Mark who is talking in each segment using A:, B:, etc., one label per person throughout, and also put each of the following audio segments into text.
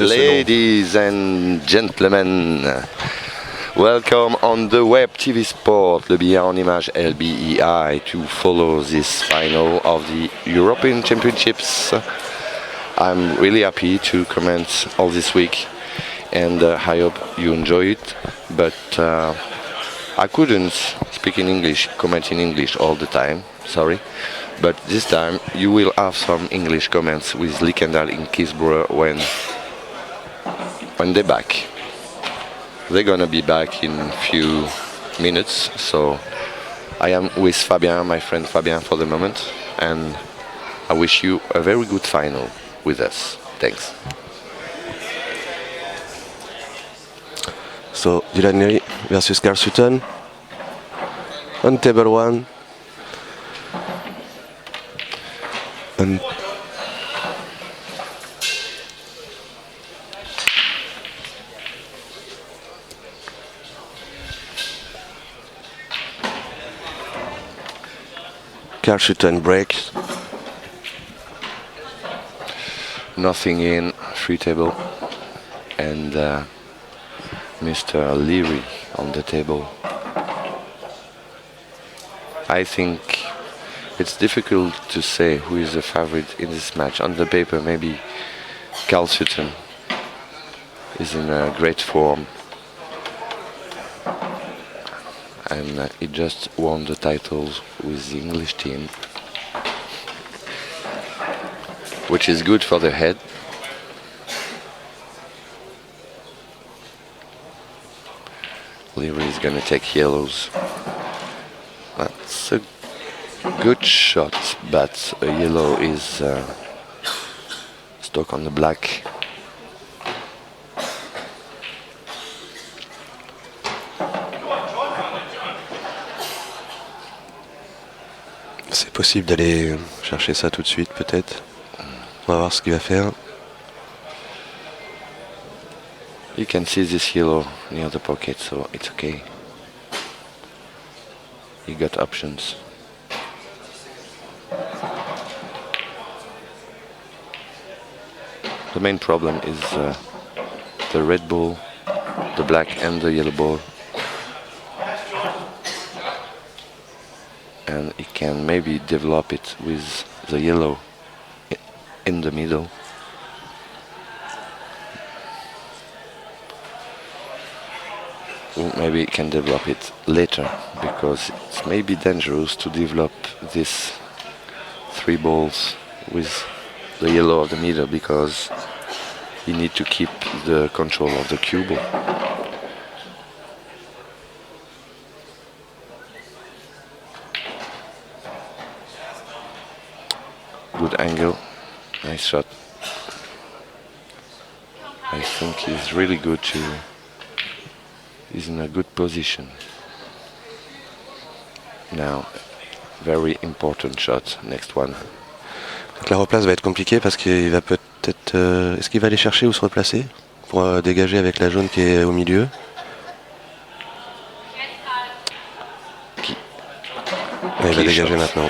A: de ce nom.
B: Ladies and gentlemen, welcome on the web TV Sport, le billet en image LBEI, to follow this final of the European Championships. I'm really happy to comment all this week, and I hope you enjoy it. But I couldn't speak in English, comment in English all the time, sorry. But this time you will have some English comments with Likendal in Kisborough when they're back. They're gonna be back in a few minutes, so I am with Fabien, my friend Fabien, for the moment, and I wish you a very good final with us. Thanks.
A: So, Dylan LEARY versus Carl SUTTON on table 1. And Carl SUTTON breaks.
B: Nothing in, free table, and Mr. LEARY on the table. I think it's difficult to say who is the favorite in this match. On the paper, maybe Carl SUTTON is in a great form, and he just won the titles with the English team, which is good for the head. LEARY is going to take yellows. That's a good shot, but a yellow is stuck on the black.
A: C'est possible d'aller chercher ça tout de suite, peut-être. On va voir ce qu'il va faire.
B: You can see this yellow near the pocket, so it's okay. You got options. The main problem is the red ball, the black and the yellow ball. And he can maybe develop it with the yellow in the middle. Or maybe he can develop it later, because it's maybe dangerous to develop these 3 balls with the yellow of the middle, because you need to keep the control of the cue ball. Good angle, nice shot. I think he's really good too. He's in a good position. Now, very important shot, next one.
A: Donc la replace va être compliquée parce qu'il va peut-être... est-ce qu'il va aller chercher ou se replacer pour dégager avec la jaune qui est au milieu? Ouais, il va dégager maintenant.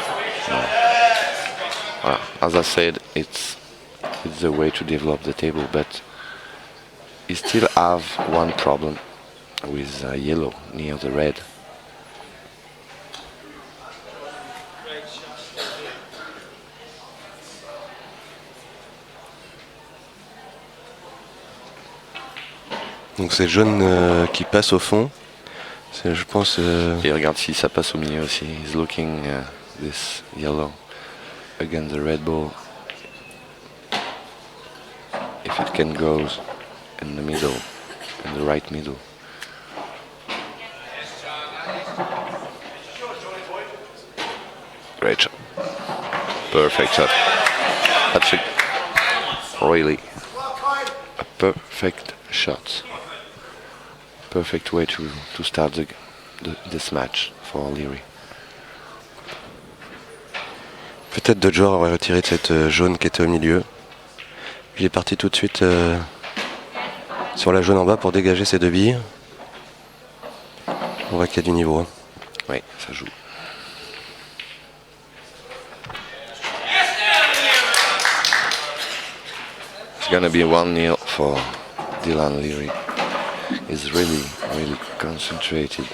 B: As I said, it's the way to develop the table, but you still have one problem with yellow near the red.
A: Donc c'est jaune qui passe au fond. Je pense...
B: Et regarde si ça passe au milieu aussi. He's looking this yellow against the red ball. If it can go in the middle, in the right middle. Great shot. Perfect shot. That's really a perfect shot. Perfect way to start this match for LEARY.
A: Peut-être d'autres joueurs auraient retiré de cette jaune qui était au milieu. Il est parti tout de suite sur la jaune en bas pour dégager ses 2 billes. On voit qu'il y a du niveau. Hein.
B: Oui, ça joue. It's gonna be 1-0 for Dylan Leary. He's really concentrated.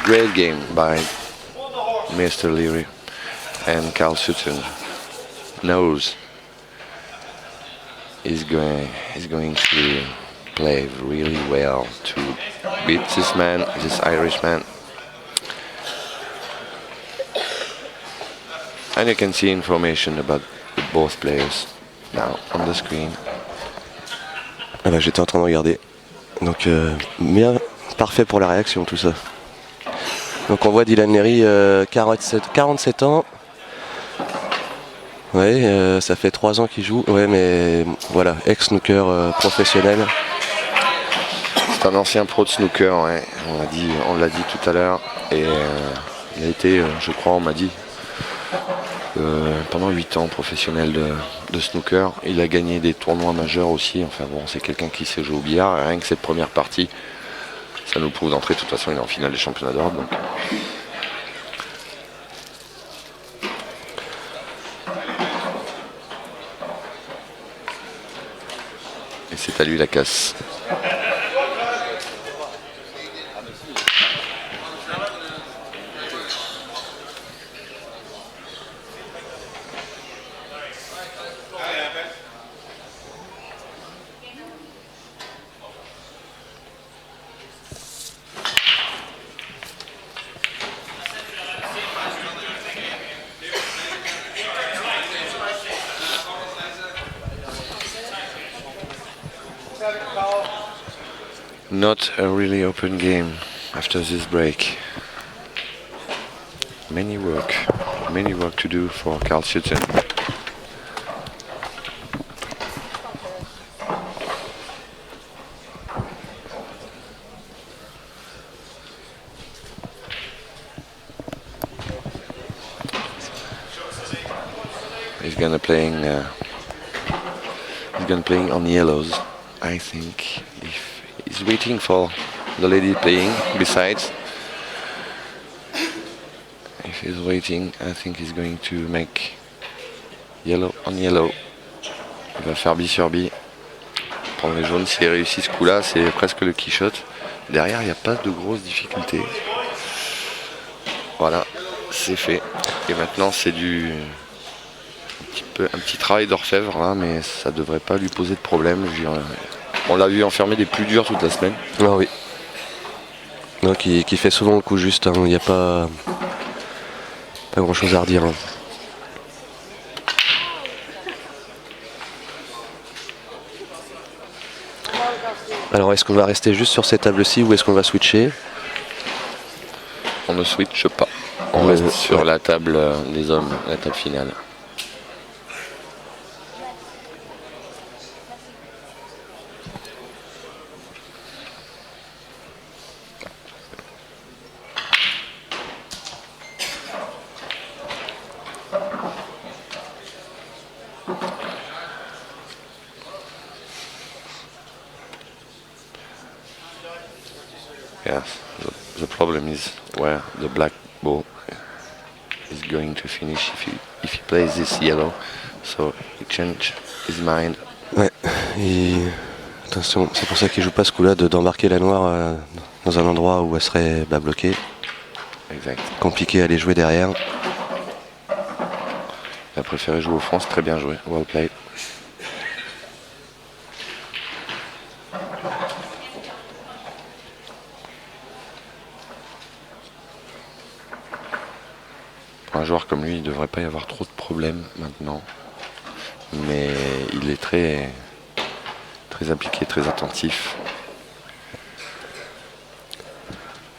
B: Great game by Mr. Leary, and Carl Sutton knows he's going to play really well to beat this man, this Irishman. And you can see information about both players now on the screen.
A: Ah bah, j'étais en train de regarder. Donc bien parfait pour la réaction tout ça. Donc on voit Dylan Leary, 47 ans. Ouais, ça fait 3 ans qu'il joue. Ouais, mais voilà, ex-snooker professionnel.
B: C'est un ancien pro de snooker, ouais. On l'a dit tout à l'heure. Et il a été, je crois, on m'a dit, pendant 8 ans professionnel de snooker. Il a gagné des tournois majeurs aussi. Enfin bon, c'est quelqu'un qui sait jouer au billard. Et rien que cette première partie, ça nous prouve d'entrée. De toute façon, il est en finale des championnats d'Europe. Donc. Et c'est à lui la casse. Not a really open game after this break. Many work to do for Carl Sutton. He's gonna playing on yellows, I think. If he's waiting for the lady playing besides. If he's waiting, I think he's going to make yellow on yellow. Il va faire bi sur bi. Prendre les jaunes, s'il réussit ce coup-là, c'est presque le quichotte. Derrière, il n'y a pas de grosses difficultés. Voilà, c'est fait. Et maintenant, c'est un petit travail d'orfèvre là, mais ça devrait pas lui poser de problème. On l'a vu enfermer des plus durs toute la semaine.
A: Ah oui. Donc qui fait souvent le coup juste, hein. Il n'y a pas grand chose à redire. Hein. Alors est-ce qu'on va rester juste sur ces tables-ci ou est-ce qu'on va switcher?
B: On ne switche pas. On reste sur la table des hommes, la table finale. Yes, the problem is where the black ball is going to finish if he plays this yellow, so he changed his mind.
A: Ouais, attention, c'est pour ça qu'il joue pas ce coup-là d'embarquer la noire dans un endroit où elle serait bloquée.
B: Exact.
A: Compliqué à aller jouer derrière.
B: Il a préféré jouer au fond, c'est très bien joué, well played. Pour un joueur comme lui, il ne devrait pas y avoir trop de problèmes maintenant. Mais il est très appliqué, très attentif.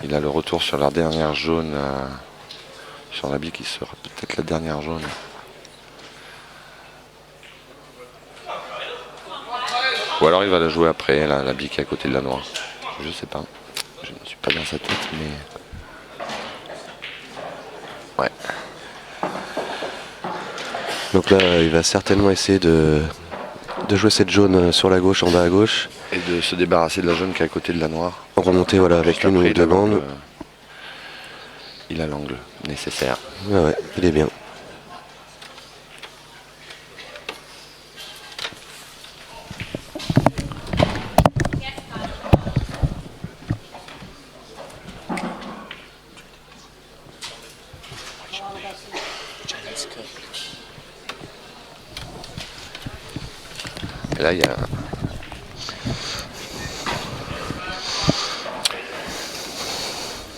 B: Il a le retour sur la dernière jaune, sur la bille qui sera peut-être la dernière jaune. Ou alors il va la jouer après, la bille qui est à côté de la noire. Je sais pas. Je ne suis pas dans sa tête, mais... Ouais.
A: Donc là, il va certainement essayer de jouer cette jaune sur la gauche, en bas à gauche.
B: Et de se débarrasser de la jaune qui est à côté de la noire.
A: Remonter voilà, avec
B: Juste
A: une
B: après,
A: ou deux bandes.
B: Il a l'angle nécessaire.
A: Ouais, il est bien.
B: Et là, il y a...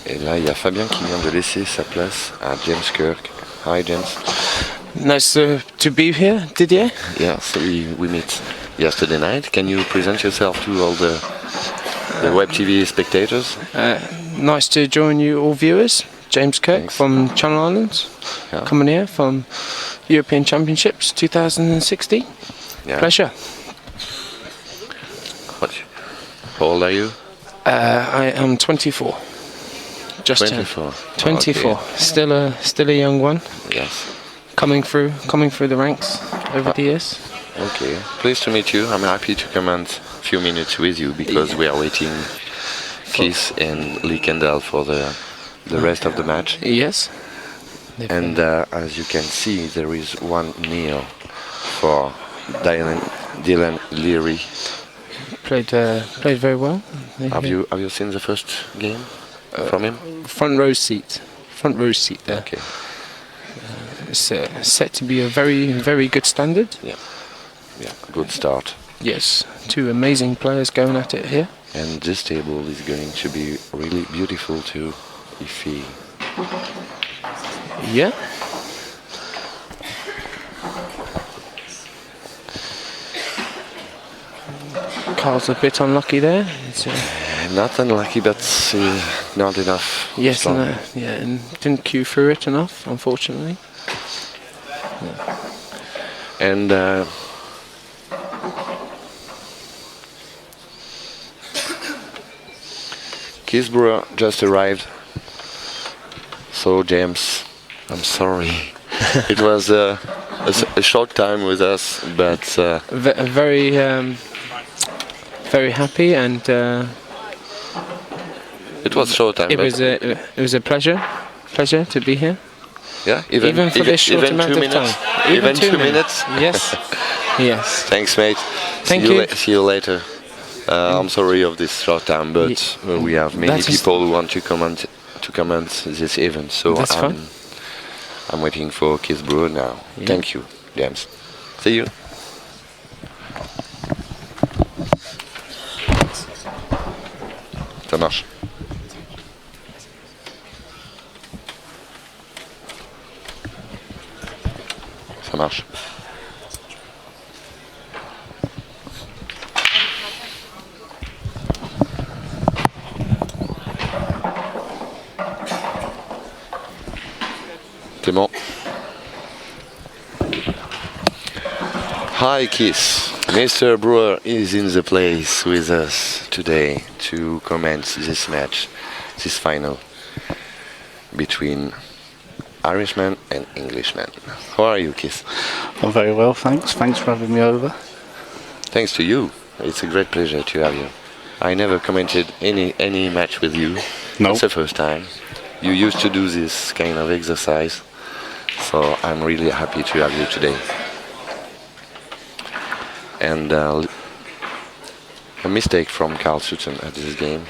B: Et là, il y a Fabien qui vient de laisser sa place à James Kirk. Hi, James.
C: Nice to be here, Didier.
B: Yeah, so we meet yesterday night. Can you present yourself to all the web TV spectators?
C: Nice to join you all viewers. James Kirk
B: Thanks.
C: from Channel Islands,
B: Yeah.
C: coming here from European Championships 2016.
B: Yeah.
C: Pleasure.
B: How old are you?
C: I am 24. Just
B: 24.
C: 24.
B: Okay.
C: Still a young one.
B: Yes.
C: Coming through the ranks over the years.
B: Okay. Pleased to meet you. I'm happy to comment a few minutes with you because we are waiting Keith and Lee Kendall for the rest of the match.
C: Yes.
B: And as you can see, there is one kneel for Dylan Leary.
C: Played very well.
B: Have you seen the first game from him?
C: Front row seat there.
B: Okay.
C: It's set to be a very, very good standard.
B: Yeah. Good start.
C: Yes, two amazing players going at it here.
B: And this table is going to be really beautiful too, if he...
C: Yeah. Carl's a bit unlucky there. It's,
B: Not unlucky, but not enough.
C: yes,
B: strong.
C: and didn't cue through it enough, unfortunately.
B: And Keith Brewer just arrived. So James, I'm sorry. It was a short time with us, but
C: Very, very happy, and
B: it was short time.
C: it
B: but
C: was a pleasure to be here.
B: yeah,
C: Even for this short
B: even
C: amount
B: 2
C: of
B: minutes.
C: time.
B: Even 2
C: 2
B: minutes.
C: Yes, yes.
B: Thanks, mate.
C: Thank you.
B: See you later. I'm sorry of this short time, but we have many
C: That is-
B: people who want to comment this event. So
C: That's fine.
B: I'm waiting for Keith Brewer now.
C: Yeah.
B: Thank you, James. See you. Ça marche. Ça marche. C'est bon. Hi, Keith. Mr. Brewer is in the place with us today to comment this match, this final between Irishman and Englishman. How are you, Keith?
D: I'm very well, thanks. Thanks for having me over.
B: Thanks to you. It's a great pleasure to have you. I never commented any match with you.
D: No.
B: It's the first time. You used to do this kind of exercise, so I'm really happy to have you today. And a mistake from Carl Sutton at this game.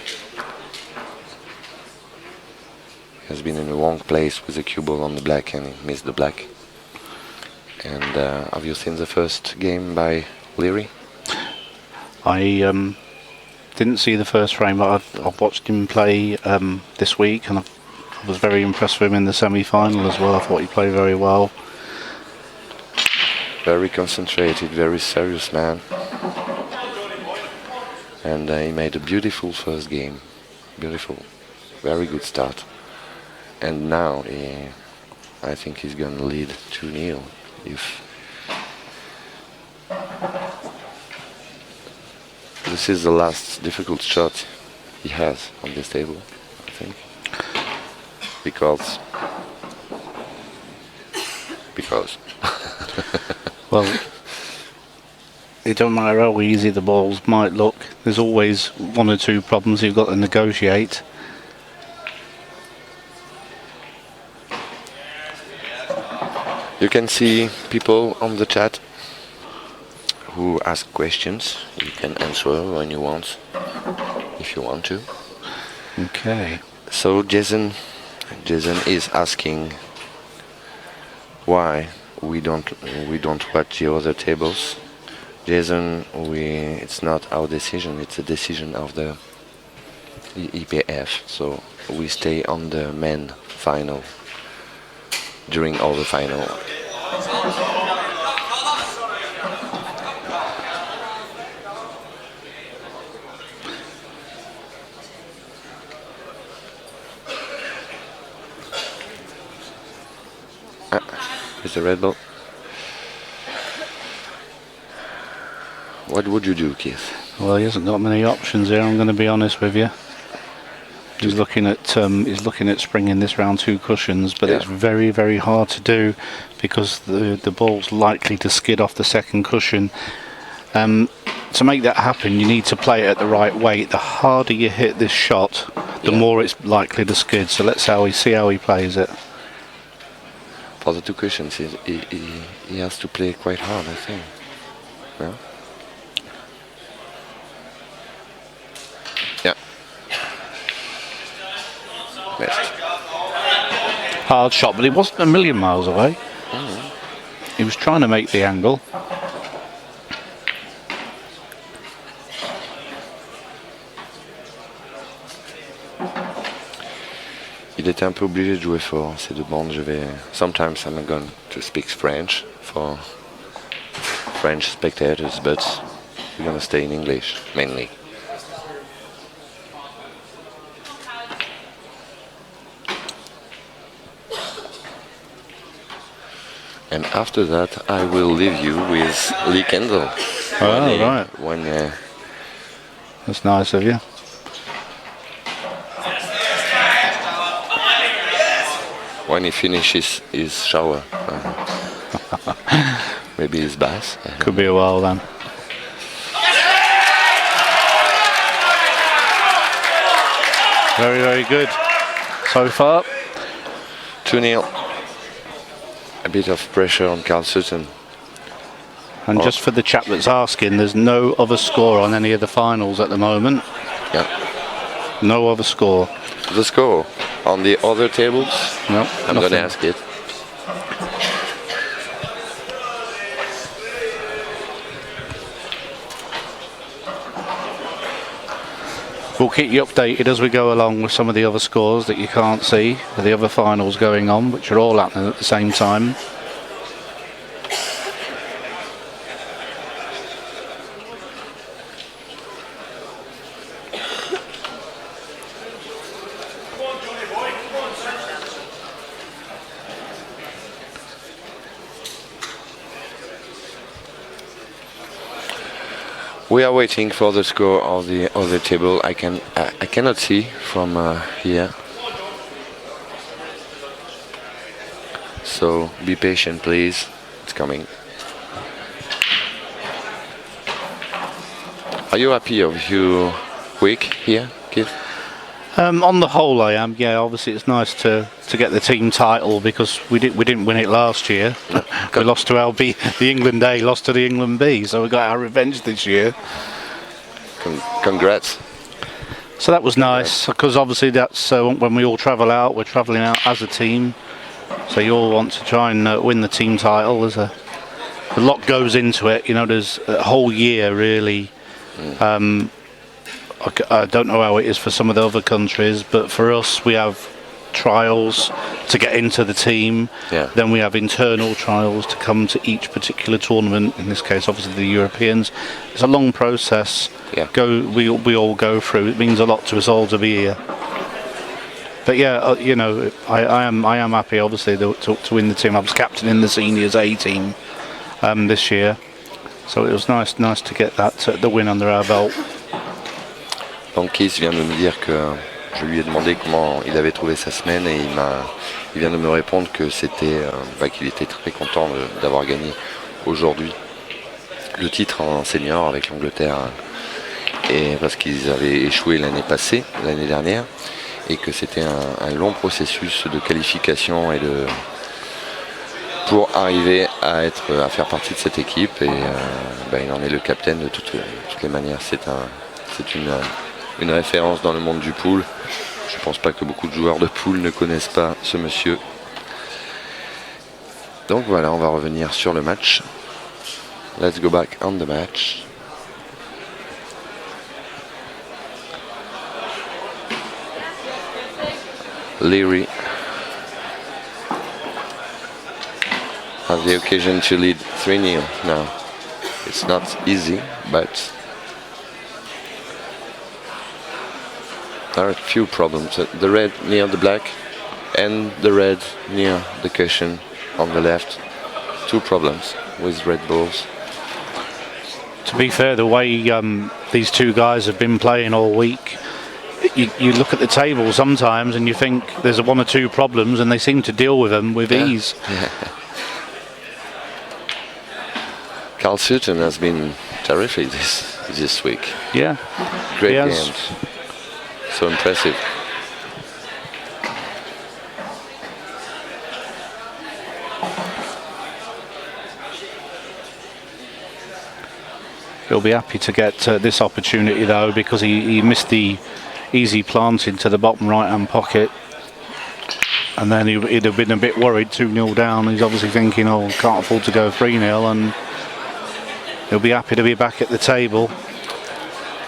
B: He has been in the wrong place with the cue ball on the black and he missed the black. And have you seen the first game by Leary?
D: I didn't see the first frame, but I've watched him play this week, and I was very impressed with him in the semi-final as well. I thought he played very well.
B: Very concentrated, very serious man. And he made a beautiful first game. Beautiful. Very good start. And now I think he's going to lead 2-0 if this is the last difficult shot he has on this table, I think. Because
D: Well, it don't matter how easy the balls might look. There's always one or two problems you've got to negotiate.
B: You can see people on the chat who ask questions. You can answer when you want, if you want to.
D: Okay.
B: So Jason is asking why we don't watch the other tables. Jason, it's not our decision. It's a decision of the EPF. So we stay on the men final during all the final. Is the red ball? What would you do, Keith?
D: Well, he hasn't got many options here. I'm going to be honest with you. He's looking at springing this round 2 cushions, but it's very, very hard to do because the ball's likely to skid off the second cushion. To make that happen, you need to play it at the right weight. The harder you hit this shot, the more it's likely to skid. So let's see how he plays it.
B: For the 2 cushions, he has to play quite hard, I think. Yeah. Yeah. Best.
D: Hard shot, but it wasn't a million miles away. He was trying to make the angle.
B: Il était un peu obligé de jouer fort ces 2 bandes. Sometimes I'm going to speak French for French spectators, but we're gonna stay in English mainly. And after that, I will leave you with Lee Kendall.
D: Oh, right. That's nice of you.
B: When he finishes his shower. Maybe his bath.
D: Could be a while then. Very, very good so far.
B: 2-0. A bit of pressure on Carl Sutton.
D: And just for the chap that's asking, there's no other score on any of the finals at the moment.
B: Yeah.
D: No other score.
B: The score on the other tables?
D: No,
B: I'm going to ask it.
D: We'll keep you updated as we go along with some of the other scores that you can't see, with the other finals going on, which are all happening at the same time.
B: We are waiting for the score of the other table. I cannot see from here. So be patient, please. It's coming. Are you happy of your week here, Keith?
D: On the whole, I am. Yeah, obviously it's nice to get the team title because we didn't win it last year. We lost to LB, the England A lost to the England B, so we got our revenge this year.
B: Congrats.
D: So that was nice because obviously that's when we all travel out, we're travelling out as a team. So you all want to try and win the team title. A lot goes into it. You know, there's a whole year really. I don't know how it is for some of the other countries, but for us, we have trials to get into the team.
B: Yeah.
D: Then we have internal trials to come to each particular tournament. In this case, obviously the Europeans. It's a long process.
B: Yeah.
D: We all go through. It means a lot to us all to be here. But yeah, you know, I am happy obviously to win the team. I was captain in the seniors A team this year, so it was nice to get the win under our belt.
B: Donc Keith vient de me dire que Je lui ai demandé comment il avait trouvé sa semaine et il vient de me répondre que qu'il était très content d'avoir gagné aujourd'hui le titre en senior avec l'Angleterre, et parce qu'ils avaient échoué l'année dernière, et que c'était un long processus de qualification pour arriver à faire partie de cette équipe, et il en est le capitaine de toutes les manières. C'est une référence dans le monde du pool. Je pense pas que beaucoup de joueurs de pool ne connaissent pas ce monsieur. Donc voilà, on va revenir sur le match. Let's go back on the match. Leary has the occasion to lead 3-0 now. It's not easy, but there are a few problems. The red near the black and the red near the cushion on the left. Two problems with red balls.
D: To be fair, the way these two guys have been playing all week, you look at the table sometimes and you think there's one or two problems, and they seem to deal with them with ease.
B: Yeah. Carl SUTTON has been terrific this week.
D: Yeah,
B: Great games. So impressive.
D: He'll be happy to get this opportunity though, because he missed the easy plant into the bottom right hand pocket, and then he'd have been a bit worried, 2-0 down. He's obviously thinking, oh, can't afford to go 3-0, and he'll be happy to be back at the table.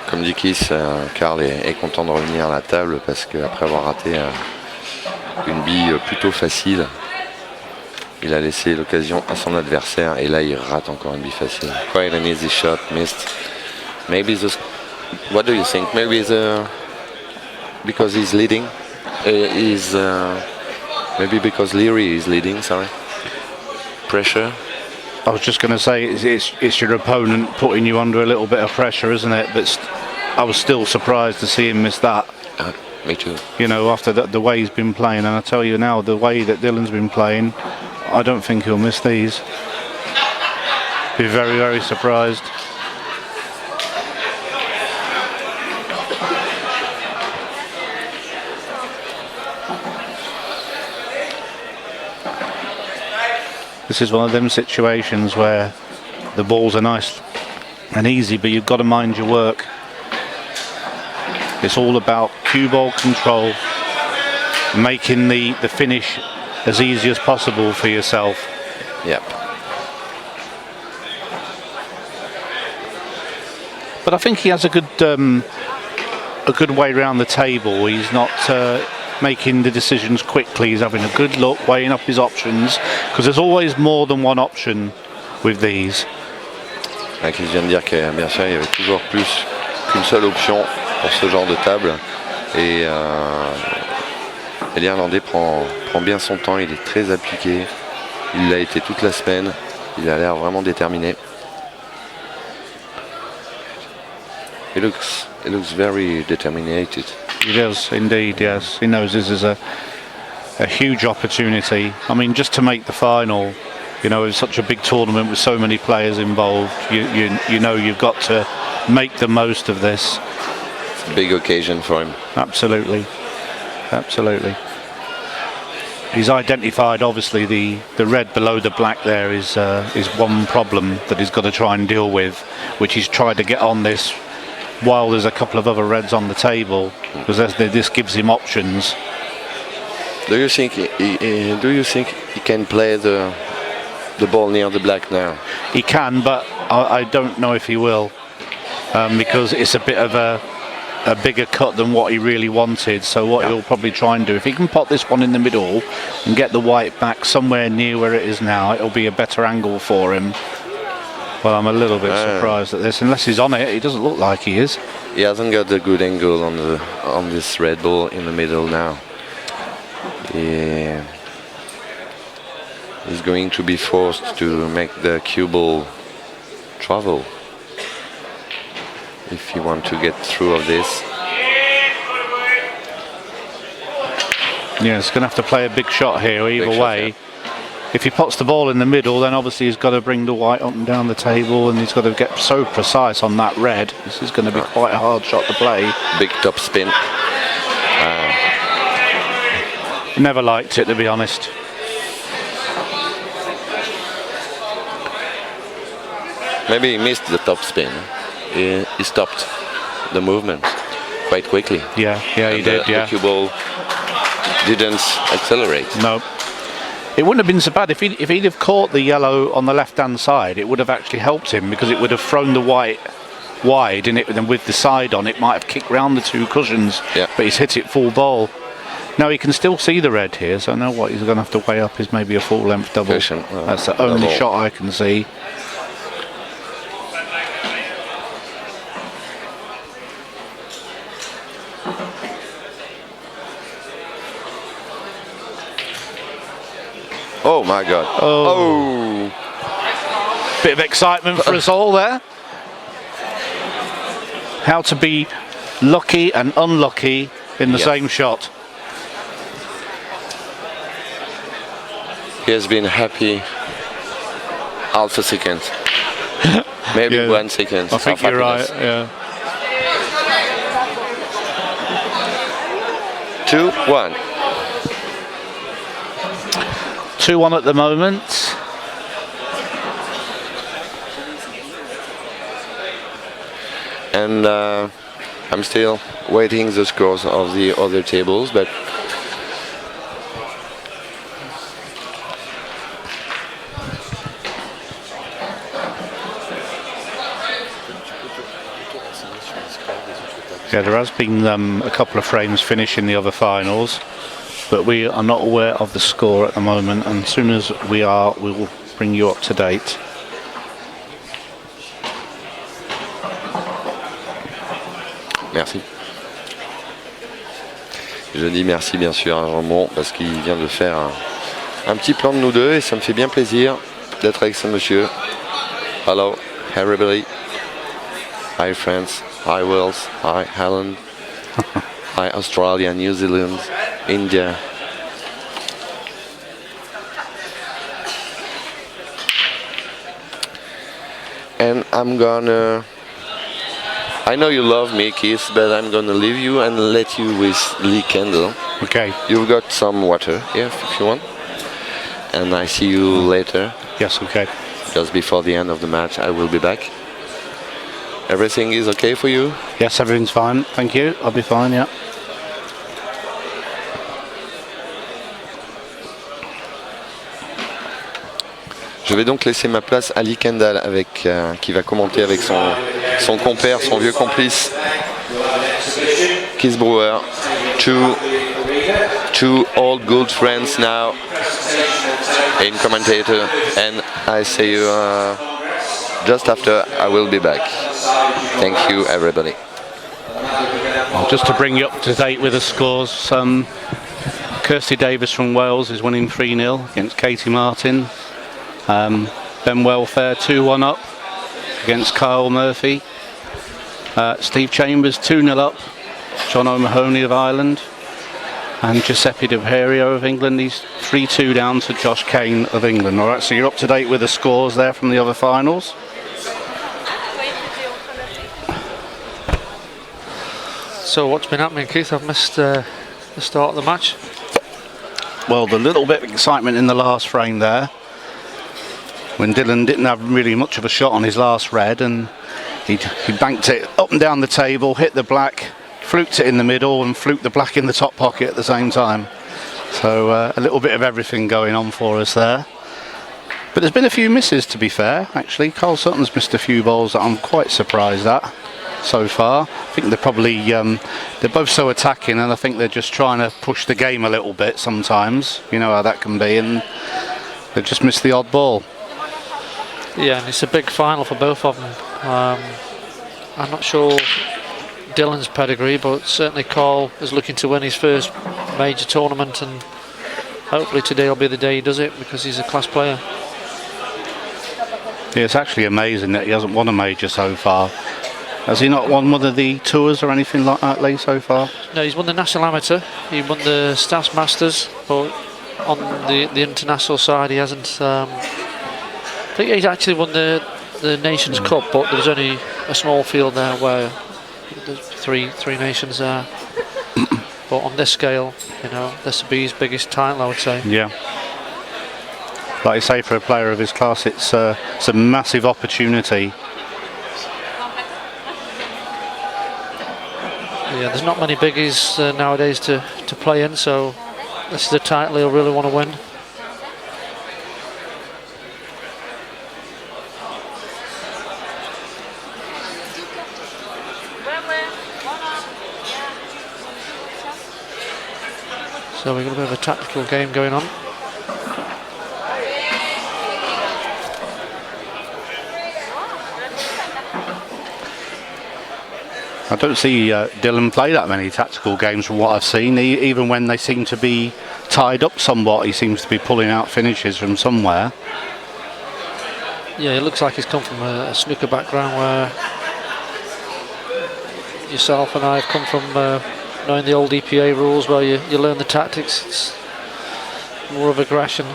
B: Comme dit Keith, Carl est content de revenir à la table, parce qu'après avoir raté une bille plutôt facile, il a laissé l'occasion à son adversaire, et là il rate encore une bille facile. Quite an easy shot, missed. Maybe what do you think? Maybe because he's leading? Maybe because Leary is leading, sorry. Pressure?
D: I was just going to say, it's your opponent putting you under a little bit of pressure, isn't it? But I was still surprised to see him miss that.
B: Me too.
D: You know, after the way he's been playing, and I tell you now, the way that Dylan's been playing, I don't think he'll miss these. Be very, very surprised. This is one of them situations where the balls are nice and easy, but you've got to mind your work. It's all about cue ball control, making the finish as easy as possible for yourself.
B: Yep.
D: But I think he has a good way around the table. He's not making the decisions quickly. He's having a good look, weighing up his options, because there's always more than one option with these.
B: Qui vient de dire que bien sûr il y avait toujours plus qu'une seule option pour ce genre de table, et l'Irlandais prend bien son temps, il est très appliqué, il l'a été toute la semaine, il a l'air vraiment déterminé. He looks very determined.
D: He does indeed, yes. He knows this is a huge opportunity. I mean, just to make the final, you know, it's such a big tournament with so many players involved. You know you've got to make the most of this.
B: It's a big occasion for him.
D: Absolutely, absolutely. He's identified, obviously, the red below the black there is one problem that he's got to try and deal with, which he's tried to get on this while there's a couple of other reds on the table, because this gives him options.
B: Do you think he can play the ball near the black now?
D: He can, but I don't know if he will, because it's a bit of a bigger cut than what he really wanted. So what he'll probably try and do, if he can pot this one in the middle and get the white back somewhere near where it is now, it'll be a better angle for him. Well, I'm a little bit surprised at this. Unless he's on it, he doesn't look like he is.
B: He hasn't got a good angle on this red ball in the middle now. He's going to be forced to make the cue ball travel if he wants to get through of this.
D: Yeah, he's going to have to play a big shot here either
B: Big shot,
D: way.
B: yeah.
D: If he puts the ball in the middle, then obviously he's got to bring the white up and down the table, and he's got to get so precise on that red. This is going to be quite a hard shot to play.
B: Big top spin.
D: Never liked it, to be honest.
B: Maybe he missed the top spin. He stopped the movement quite quickly.
D: Yeah, he did.
B: The cue ball didn't accelerate.
D: No. It wouldn't have been so bad if he'd have caught the yellow on the left-hand side. It would have actually helped him because it would have thrown the white wide, and then with the side on, it might have kicked round the two cushions.
B: Yeah.
D: But he's hit it full ball. Now he can still see the red here, so I know what he's going to have to weigh up is maybe a full-length double.
B: Cushion, well,
D: that's the only
B: double.
D: shot I can see.
B: Oh my God. Oh.
D: Bit of excitement for us all there. How to be lucky and unlucky in the
B: Yes.
D: same shot.
B: He has been happy half a second. Maybe
D: Yeah,
B: 1 second.
D: I think
B: of
D: you're right,
B: happiness.
D: yeah.
B: 2-1.
D: 2-1 at the moment.
B: And I'm still waiting the scores of the other tables, but
D: Yeah, there has been a couple of frames finished in the other finals, but we are not aware of the score at the moment, and as soon as we are, we will bring you up to date.
B: merci. Je dis merci bien sûr à Ramon parce qu'il vient de faire un petit plan de nous deux et ça me fait bien plaisir d'être avec ce monsieur. Hello everybody. Hi France. Hi Wales. Hi Holland. Hi Australia, New Zealand, India. And I'm gonna... I know you love me, Keith, but I'm gonna leave you and let you with Lee Kendall.
D: Okay.
B: You've got some water here if you want. And I see you later.
D: Yes, okay.
B: Just before the end of the match, I will be back. Everything is okay for you?
D: Yes, everything's fine. Thank you. I'll be fine, yeah.
B: Je vais donc laisser ma place à Lee Kendall avec, qui va commenter avec son compère, son vieux complice, Keith Brewer. Two old good friends now in commentator, and I see you just after I will be back. Thank you everybody.
D: Well, just to bring you up to date with the scores, Kirsty Davis from Wales is winning 3-0 against Katie Martin. Ben Welfare 2-1 up against Kyle Murphy. Steve Chambers 2-0 up, John O'Mahony of Ireland. And Giuseppe Di Perio of England, he's 3-2 down to Josh Kane of England. All right, so you're up to date with the scores there from the other finals.
E: So what's been happening, Keith? I've missed the start of the match.
D: Well, the little bit of excitement in the last frame there, when Dylan didn't have really much of a shot on his last red, and he banked it up and down the table, hit the black, fluked it in the middle, and fluked the black in the top pocket at the same time. So a little bit of everything going on for us there. But there's been a few misses, to be fair, actually. Carl Sutton's missed a few balls that I'm quite surprised at so far. I think they're probably, they're both so attacking, and I think they're just trying to push the game a little bit sometimes. You know how that can be, and they've just missed the odd ball.
E: Yeah, and it's a big final for both of them. I'm not sure Dylan's pedigree, but certainly Carl is looking to win his first major tournament, and hopefully today will be the day he does it because he's a class player.
D: Yeah, it's actually amazing that he hasn't won a major so far. Has he not won one of the tours or anything like that, Lee, so far?
E: No, he's won the National Amateur, he won the Staffs Masters, but on the international side he hasn't. I think he's actually won the Nations Cup, but there's only a small field there where there's three nations there. But on this scale, you know, this would be his biggest title, I would say.
D: Yeah. Like you say, for a player of his class, it's a massive opportunity.
E: Yeah, there's not many biggies nowadays to play in, so this is a title he'll really want to win. So we've got a bit of a tactical game going on.
D: I don't see Dylan play that many tactical games from what I've seen. Even when they seem to be tied up somewhat, he seems to be pulling out finishes from somewhere.
E: Yeah, it looks like he's come from a snooker background where yourself and I have come from knowing the old EPA rules where you learn the tactics. It's more of aggression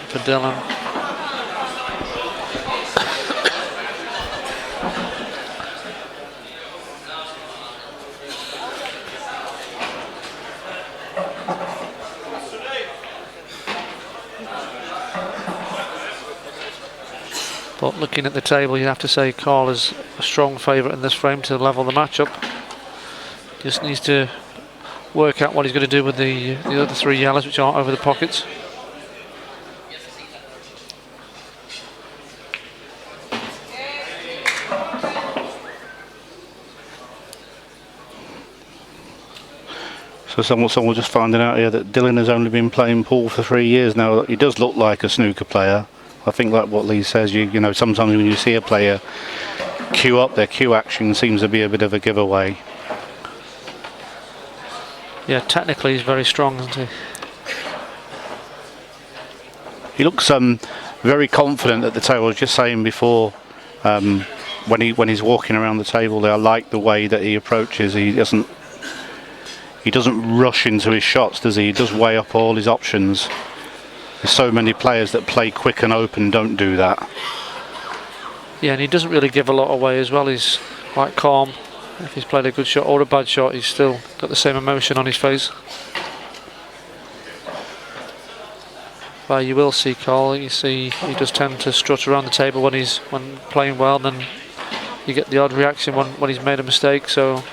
E: for Dylan. But looking at the table, you have to say Carl is a strong favourite in this frame to level the match up. Just needs to work out what he's going to do with the other three yellows which aren't over the pockets.
D: So someone just finding out here that Dylan has only been playing pool for 3 years now. He does look like a snooker player. I think like what Lee says, you know, sometimes when you see a player queue up, their cue action seems to be a bit of a giveaway.
E: Yeah, technically he's very strong, isn't he?
D: He looks very confident at the table. I was just saying before, when he's walking around the table there, I like the way that he approaches. He doesn't rush into his shots, does he? He does weigh up all his options. There's so many players that play quick and open don't do that.
E: Yeah, and he doesn't really give a lot away as well. He's quite calm. If he's played a good shot or a bad shot, he's still got the same emotion on his face. Well, you will see Carl. You see, he does tend to strut around the table when playing well. Then you get the odd reaction when he's made a mistake. So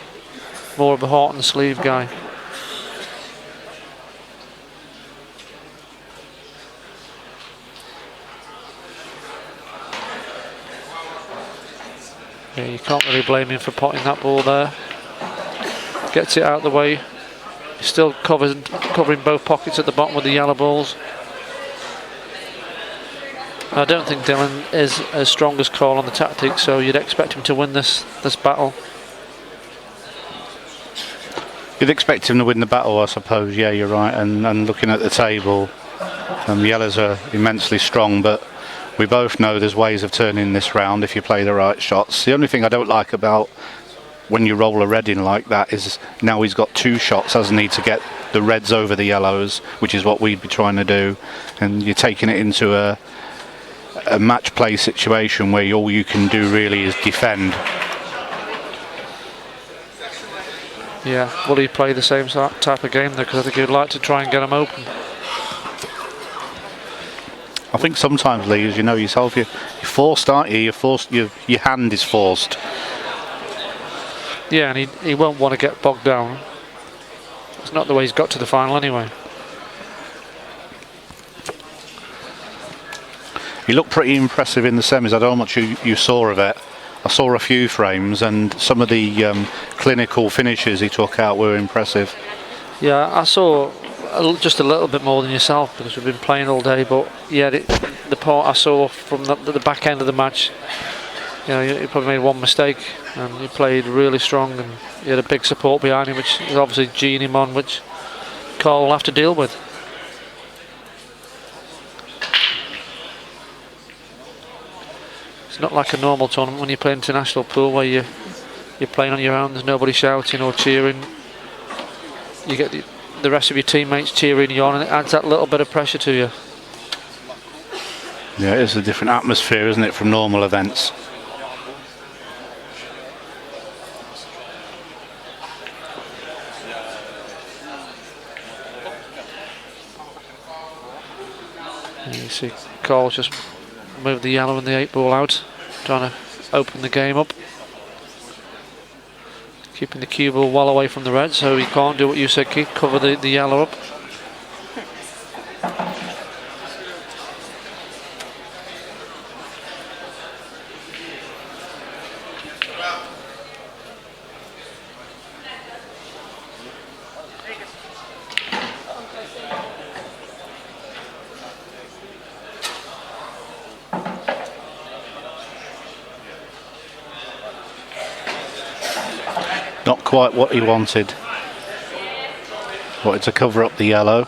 E: more of a heart on the sleeve guy. Yeah, you can't really blame him for potting that ball there. Gets it out of the way. He's still covering both pockets at the bottom with the yellow balls. I don't think Dylan is as strong as Carl on the tactics, so you'd expect him to win this battle.
D: You'd expect him to win the battle, I suppose. Yeah, you're right. And looking at the table, yellows are immensely strong, but we both know there's ways of turning this round if you play the right shots. The only thing I don't like about when you roll a red in like that is now he's got 2 shots, hasn't he, to get the reds over the yellows, which is what we'd be trying to do. And you're taking it into a match play situation where all you can do really is defend.
E: Yeah, will he play the same type of game though? Because I think he'd like to try and get them open.
D: I think sometimes, Lee, as you know yourself, you're forced, aren't you? You're forced. Your hand is forced.
E: Yeah, and he won't want to get bogged down. It's not the way he's got to the final anyway.
D: He looked pretty impressive in the semis. I don't know how much you saw of it. I saw a few frames, and some of the clinical finishes he took out were impressive.
E: Yeah, I saw just a little bit more than yourself because we've been playing all day, but yeah, the part I saw from the back end of the match, you know, he probably made one mistake and he played really strong and he had a big support behind him, which is obviously G'ing him on, which Carl will have to deal with. It's not like a normal tournament when you play international pool where you're playing on your own, there's nobody shouting or cheering. You get the rest of your teammates cheering you on, and it adds that little bit of pressure to you.
D: Yeah, it is a different atmosphere, isn't it, from normal events?
E: And you see Cole's just moved the yellow and the 8 ball out, trying to open the game up. Keeping the cue ball well away from the red, so he can't do what you said, Keith, cover the yellow up.
D: Not quite what he wanted. Wanted to cover up the yellow.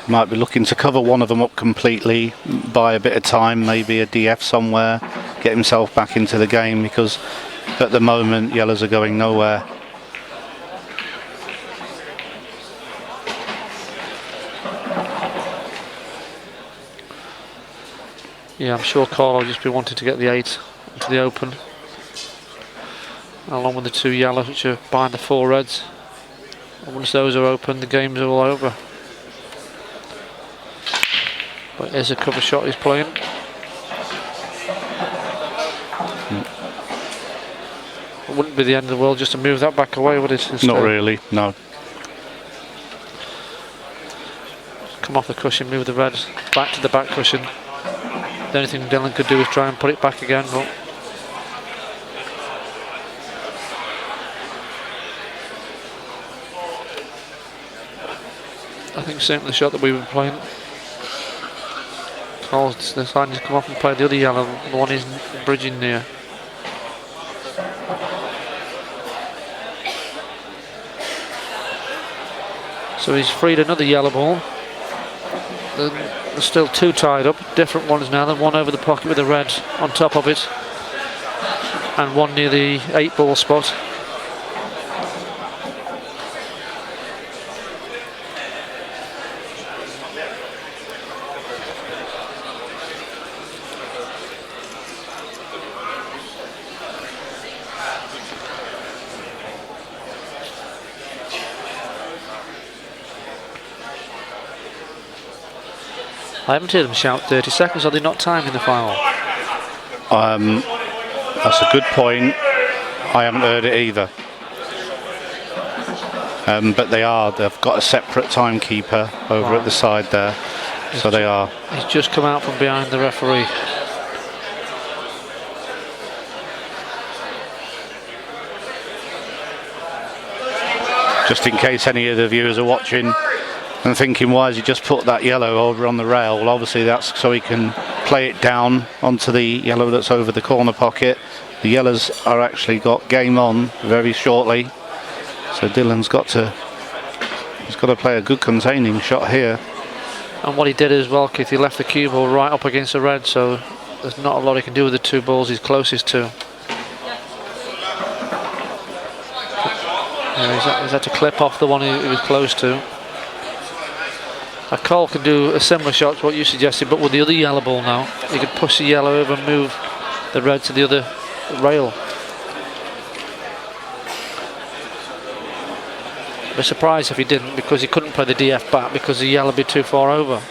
D: Might be looking to cover one of them up completely, buy a bit of time, maybe a DF somewhere, get himself back into the game, because at the moment yellows are going nowhere.
E: Yeah, I'm sure Cole will just be wanting to get the 8 into the open, along with the 2 yellows which are behind the 4 reds. And once those are open, the game's all over. But here's a cover shot he's playing. It wouldn't be the end of the world just to move that back away, would it? Instead?
D: Not really, no.
E: Come off the cushion, move the red back to the back cushion. The only thing Dylan could do is try and put it back again, but I think certainly the shot that we were playing. Cole's deciding to come off and play the other yellow, the one he's bridging near. So he's freed another yellow ball. There's still 2 tied up, different ones now. One over the pocket with a red on top of it, and one near the 8 ball spot. I haven't heard them shout 30 seconds, are they not timing the final?
D: That's a good point. I haven't heard it either. But they are. They've got a separate timekeeper over at the side there. So they are.
E: He's just come out from behind the referee.
D: Just in case any of the viewers are watching and thinking, why has he just put that yellow over on the rail? Well, obviously that's so he can play it down onto the yellow that's over the corner pocket. The yellows are actually got game on very shortly, so Dylan's got to play a good containing shot here.
E: And what he did as well, Keith, he left the cue ball right up against the red, so there's not a lot he can do with the 2 balls he's closest to. Yeah, he's had to clip off the one he was close to. Cole can do a similar shot to what you suggested, but with the other yellow ball now. He could push the yellow over and move the red to the other rail. I'd be surprised if he didn't, because he couldn't play the DF back because the yellow would be too far over.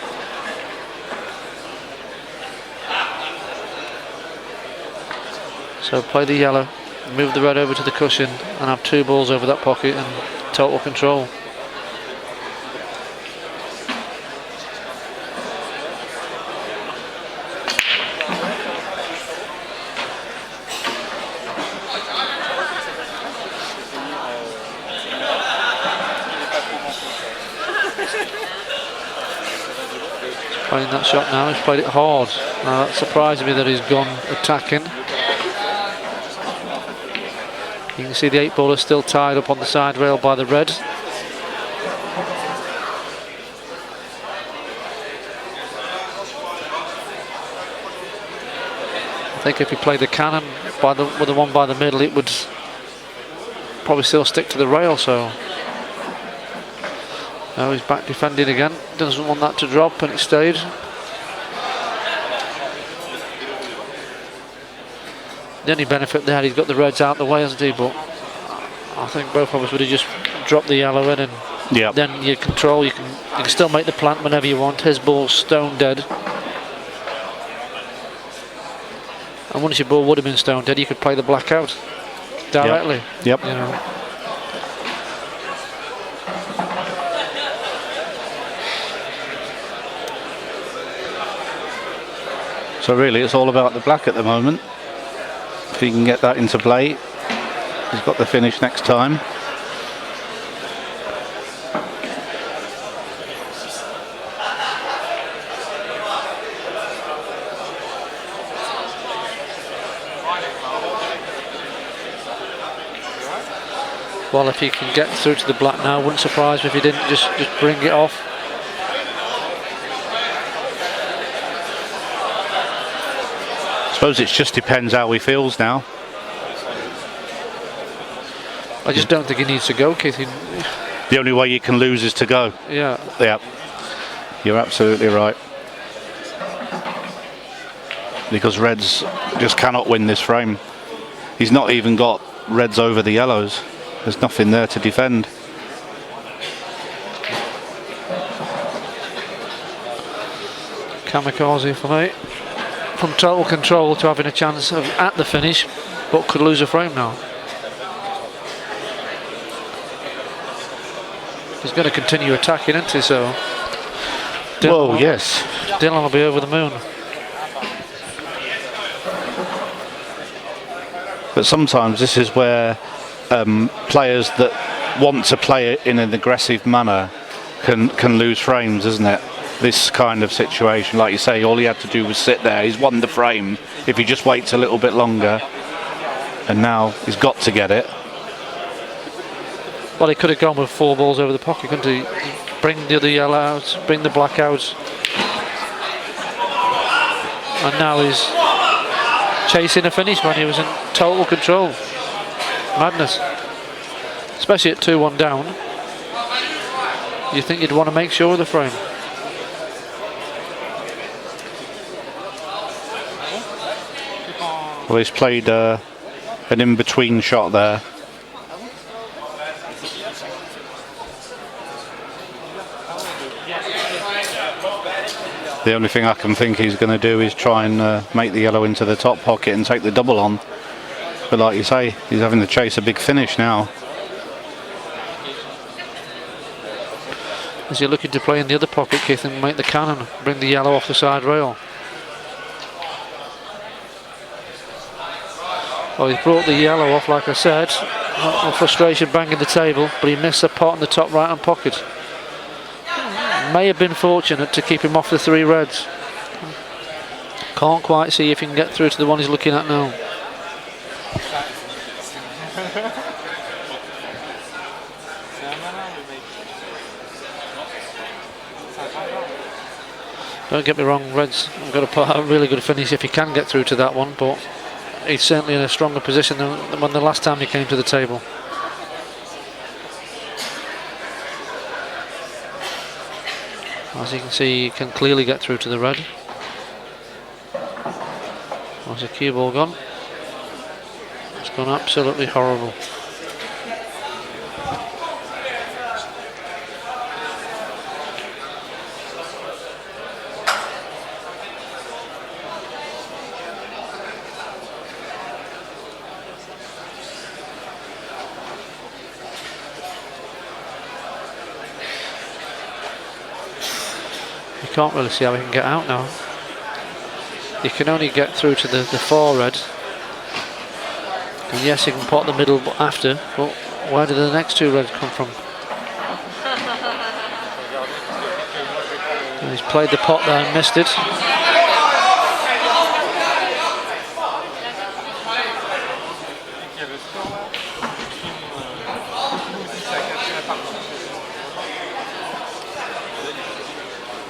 E: So play the yellow, move the red over to the cushion, and have 2 balls over that pocket and total control. Playing that shot now, he's played it hard. Now that surprised me that he's gone attacking. You can see the 8 baller still tied up on the side rail by the red. think if he played the cannon with the one by the middle, it would probably still stick to the rail. So now he's back defending again. Doesn't want that to drop, and it stayed. The only benefit there, he's got the reds out the way, hasn't he? But I think both of us would have just dropped the yellow in, and then you control. You can still make the plant whenever you want. His ball's stone dead. And once your ball would have been stone dead, you could play the black out directly.
D: Yep.
E: You know.
D: So really, it's all about the black at the moment. If he can get that into play, he's got the finish next time.
E: Well, if he can get through to the black now, wouldn't surprise me if he didn't just bring it off.
D: I suppose it just depends how he feels now.
E: I just don't think he needs to go, Keith.
D: The only way you can lose is to go.
E: Yeah.
D: Yeah, you're absolutely right. Because reds just cannot win this frame. He's not even got reds over the yellows. There's nothing there to defend.
E: Kamikaze for me. From total control to having a chance at the finish, but could lose a frame now. He's going to continue attacking, isn't he? So
D: Whoa, yes.
E: Dylan will be over the moon.
D: But sometimes this is where players that want to play it in an aggressive manner can lose frames, isn't it? This kind of situation, like you say, all he had to do was sit there. He's won the frame. If he just waits a little bit longer, and now he's got to get it.
E: Well, he could have gone with 4 balls over the pocket, couldn't he? Bring the other yellow out, bring the black out. And now he's chasing a finish when he was in total control. Madness. Especially at 2-1 down. You think you'd want to make sure of the frame.
D: Well, he's played an in-between shot there. The only thing I can think he's going to do is try and make the yellow into the top pocket and take the double on. But like you say, he's having to chase a big finish now.
E: Is he looking to play in the other pocket, Keith, and make the cannon, bring the yellow off the side rail? Well, he's brought the yellow off, like I said. On frustration, banging the table, but he missed a pot in the top right-hand pocket. May have been fortunate to keep him off the 3 reds. Can't quite see if he can get through to the one he's looking at now. Don't get me wrong, reds have got to put out a really good finish if he can get through to that one, but he's certainly in a stronger position than when the last time he came to the table. As you can see, he can clearly get through to the red. There's a cue ball gone. It's gone absolutely horrible. Can't really see how he can get out now. He can only get through to the 4 red. And yes, he can pot the middle after, but where did the next 2 reds come from? And he's played the pot there and missed it.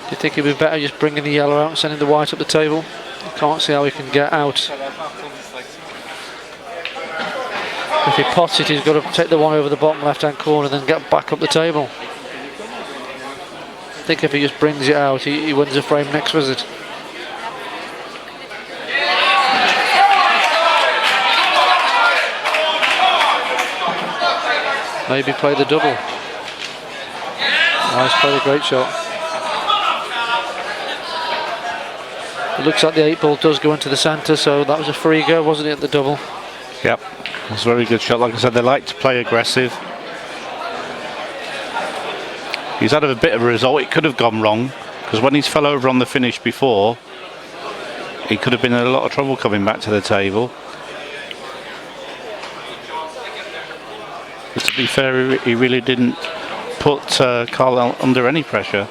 E: Do you think it'd be better just bringing the yellow out and sending the white up the table? Can't see how he can get out. If he pots it, he's got to take the one over the bottom left-hand corner and then get back up the table. I think if he just brings it out, he wins the frame next visit. Maybe play the double. Nice play, a great shot. It looks like the 8 ball does go into the centre, so that was a free go, wasn't it, at the double?
D: Yep, it was a very good shot. Like I said, they like to play aggressive. He's had a bit of a result. It could have gone wrong, because when he's fell over on the finish before, he could have been in a lot of trouble coming back to the table. But to be fair, he really didn't put Carl under any pressure.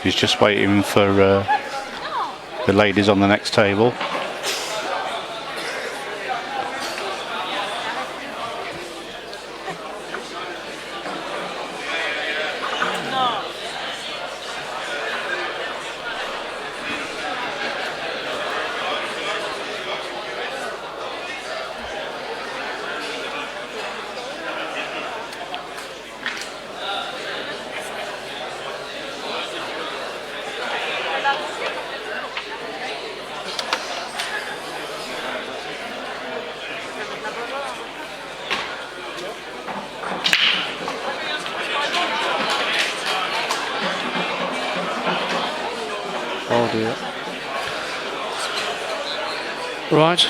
D: He's just waiting for the ladies on the next table.
E: Oh dear. Right.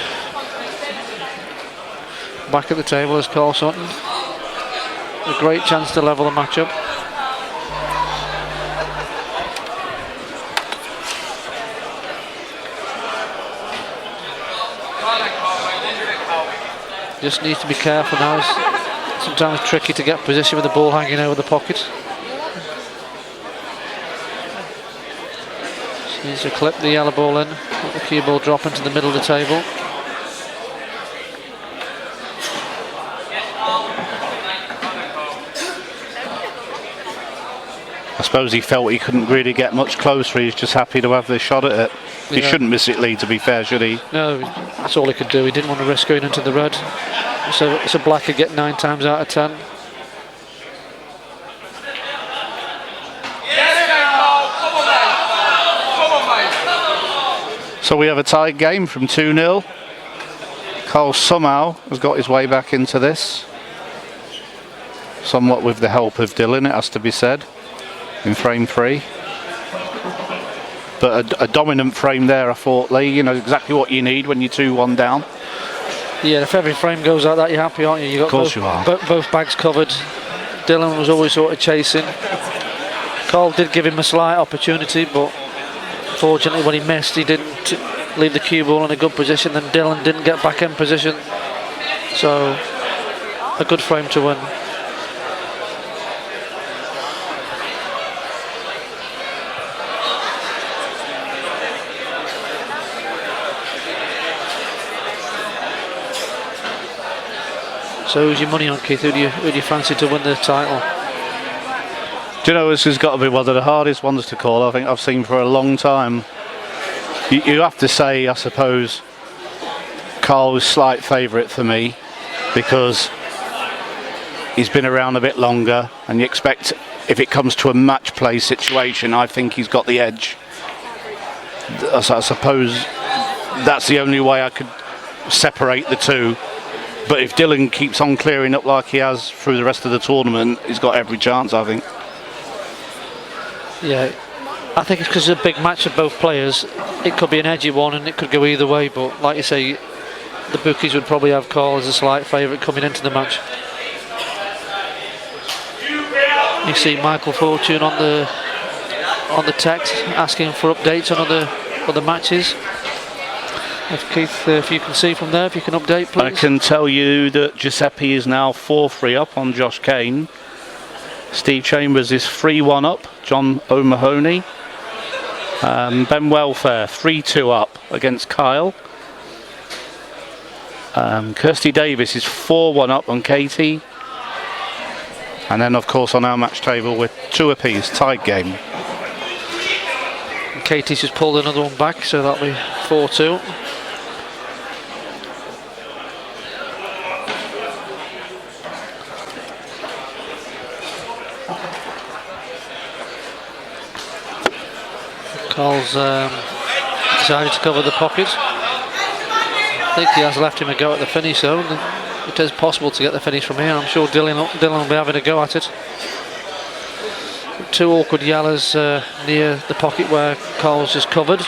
E: Back at the table is Carl Sutton. A great chance to level the matchup. Just needs to be careful now. It's sometimes tricky to get position with the ball hanging over the pocket. Just needs to clip the yellow ball in, let the cue ball drop into the middle of the table.
D: I suppose he felt he couldn't really get much closer. He's just happy to have the shot at it. He shouldn't miss it, Lee, to be fair, should he? No,
E: that's all he could do. He didn't want to risk going into the red. So it's a black he'd get 9 times out of 10.
D: So we have a tied game from 2-0. Carl somehow has got his way back into this. Somewhat with the help of Dylan, it has to be said, in frame 3. But a dominant frame there, I thought, Lee. You know exactly what you need when you're 2-1 down.
E: Yeah, if every frame goes like that, you're happy, aren't you? You got
D: of course you are.
E: Both bags covered. Dylan was always sort of chasing. Carl did give him a slight opportunity, but fortunately when he missed, he didn't leave the cue ball in a good position. Then Dylan didn't get back in position. So a good frame to win. So who's your money on, Keith? Who do you fancy to win the title?
D: Do you know, this has got to be one of the hardest ones to call I think I've seen for a long time. You have to say, I suppose, Carl was slight favourite for me because he's been around a bit longer, and you expect if it comes to a match play situation, I think he's got the edge. I suppose that's the only way I could separate the two. But if Dylan keeps on clearing up like he has through the rest of the tournament, he's got every chance, I think.
E: Yeah, I think it's because it's a big match of both players. It could be an edgy one and it could go either way, but like you say, the bookies would probably have Carl as a slight favourite coming into the match. You see Michael Fortune on the text asking for updates on other matches. If Keith, if you can see from there, if you can update, please.
D: I can tell you that Giuseppe is now 4-3 up on Josh Kane. Steve Chambers is 3-1 up, John O'Mahony. Ben Welfare 3-2 up against Kyle. Kirsty Davis is 4-1 up on Katie. And then, of course, on our match table, we're 2 apiece, tied game.
E: And Katie's just pulled another one back, so that'll be 4-2. Carl's decided to cover the pocket. I think he has left him a go at the finish though. It is possible to get the finish from here. I'm sure Dylan will be having a go at it. 2 awkward yellows near the pocket where Carl's just covered.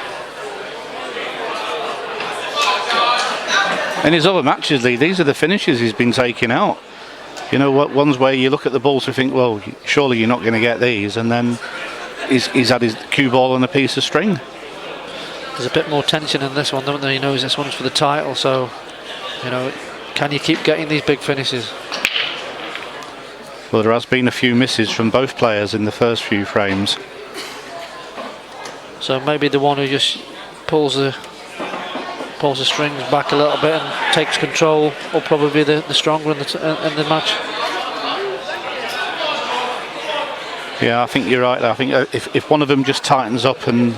D: In his other matches, Lee, these are the finishes he's been taking out. You know, what ones where you look at the balls and think, well, surely you're not going to get these, and then he's had his cue ball on a piece of string.
E: There's a bit more tension in this one, don't there? He knows this one's for the title, so, you know, can you keep getting these big finishes?
D: Well, there has been a few misses from both players in the first few frames.
E: So maybe the one who just pulls the strings back a little bit and takes control will probably be the stronger in the match.
D: Yeah, I think you're right. I think if one of them just tightens up and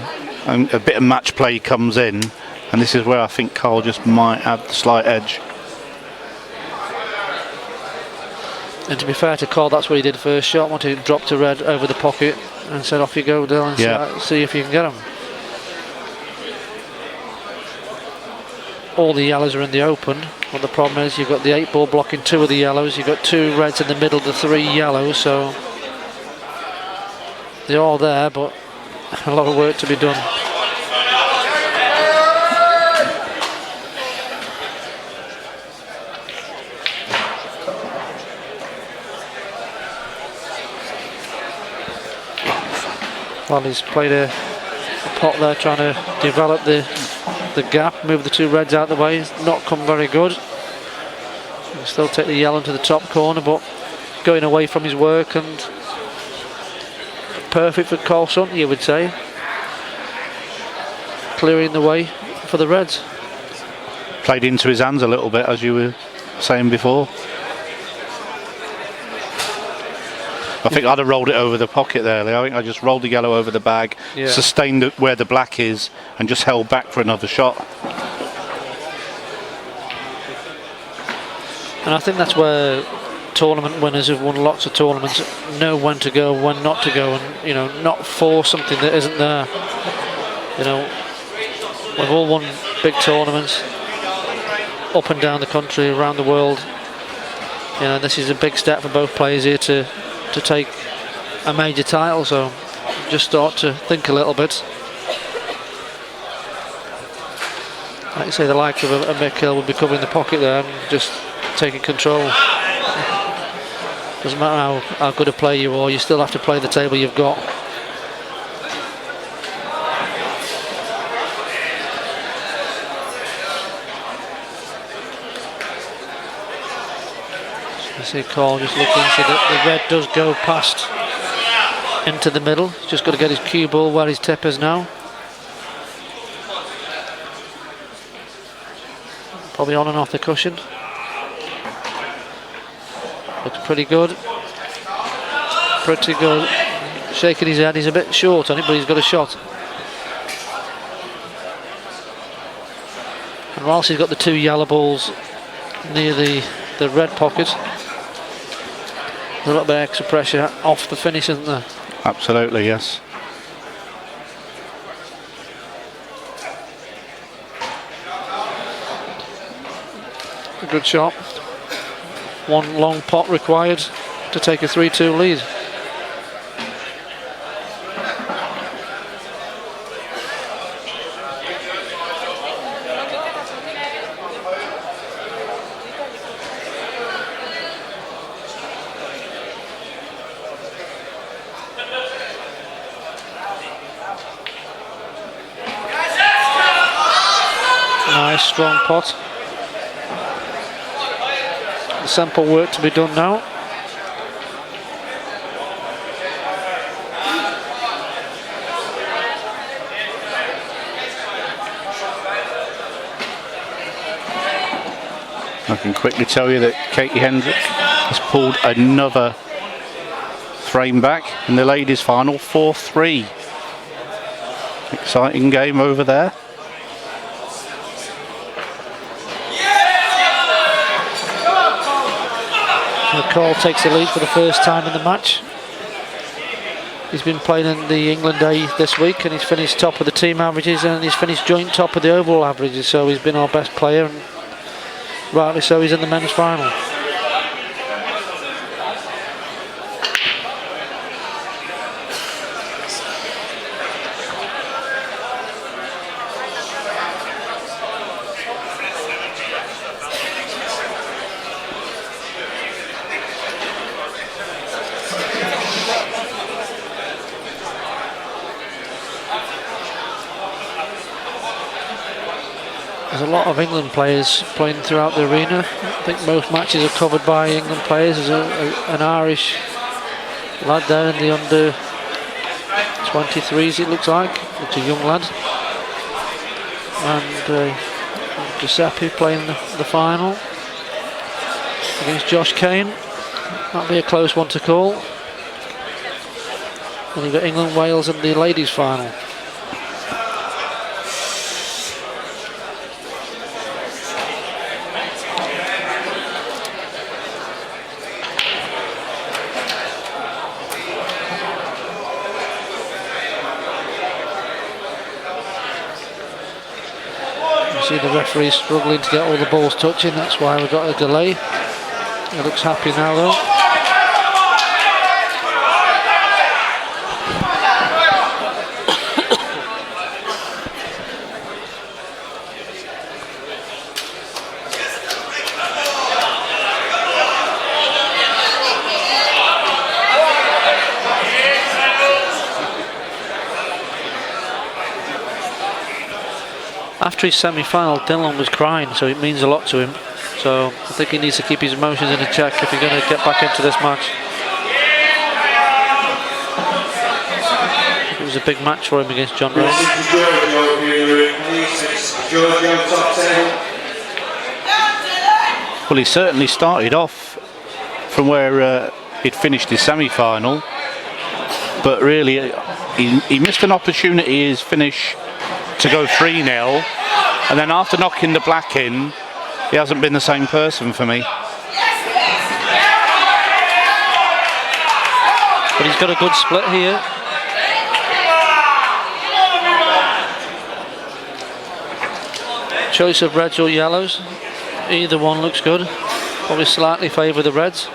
D: a bit of match play comes in, and this is where I think Carl just might have the slight edge.
E: And to be fair to Carl, that's what he did first shot. Wanted to drop to red over the pocket and said, off you go, Dylan, see if you can get him. All the yellows are in the open. Well, the problem is you've got the 8 ball blocking 2 of the yellows. You've got 2 reds in the middle of the 3 yellows, so they're all there, but a lot of work to be done. Well, he's played a pot there trying to develop the gap, move the 2 reds out of the way. It's not come very good. He'll still take the yellow to the top corner, but going away from his work, and perfect for Carl Sutton, you would say. Clearing the way for the reds.
D: Played into his hands a little bit, as you were saying before. I think I'd have rolled it over the pocket there, Leo. I think I just rolled the yellow over the bag, sustained it where the black is, and just held back for another shot.
E: And I think that's where tournament winners who've won lots of tournaments know when to go, when not to go, and, you know, not force something that isn't there. You know, we've all won big tournaments up and down the country, around the world. You know, this is a big step for both players here to take a major title, so just start to think a little bit. Like you say, the likes of a Mick Hill would be covering the pocket there and just taking control. Doesn't matter how good a player you are, you still have to play the table you've got. You see Carl just looking, so the red does go past into the middle. He's just got to get his cue ball where his tip is now. Probably on and off the cushion. Looks pretty good. Pretty good. Shaking his head, he's a bit short on it, but he's got a shot. And whilst he's got the 2 yellow balls near the red pocket, a little bit of extra pressure off the finish, isn't there?
D: Absolutely, yes.
E: A good shot. 1 long pot required to take a 3-2 lead. Nice strong pot. The sample work to be done now.
D: I can quickly tell you that Katie Hendrick has pulled another frame back in the ladies' final, 4-3. Exciting game over there.
E: McCall takes the lead for the first time in the match. He's been playing in the England A this week, and he's finished top of the team averages, and he's finished joint top of the overall averages, so he's been our best player, and rightly so, he's in the men's final. There's a lot of England players playing throughout the arena. I think most matches are covered by England players. There's an Irish lad there in the under 23s, it looks like. Looks a young lad. And Giuseppe playing the final against Josh Kane. That'll be a close one to call. And you've got England, Wales in the ladies' final. See the referee struggling to get all the balls touching, that's why we've got a delay. He looks happy now though. After his semi-final, Dylan was crying, so it means a lot to him. So I think he needs to keep his emotions in check if he's going to get back into this match. It was a big match for him against John Rose.
D: Well, he certainly started off from where he'd finished his semi-final, but really he missed an opportunity his finish to go 3-0, and then after knocking the black in, he hasn't been the same person for me.
E: But he's got a good split here. Choice of reds or yellows. Either one looks good. Probably slightly favour the reds.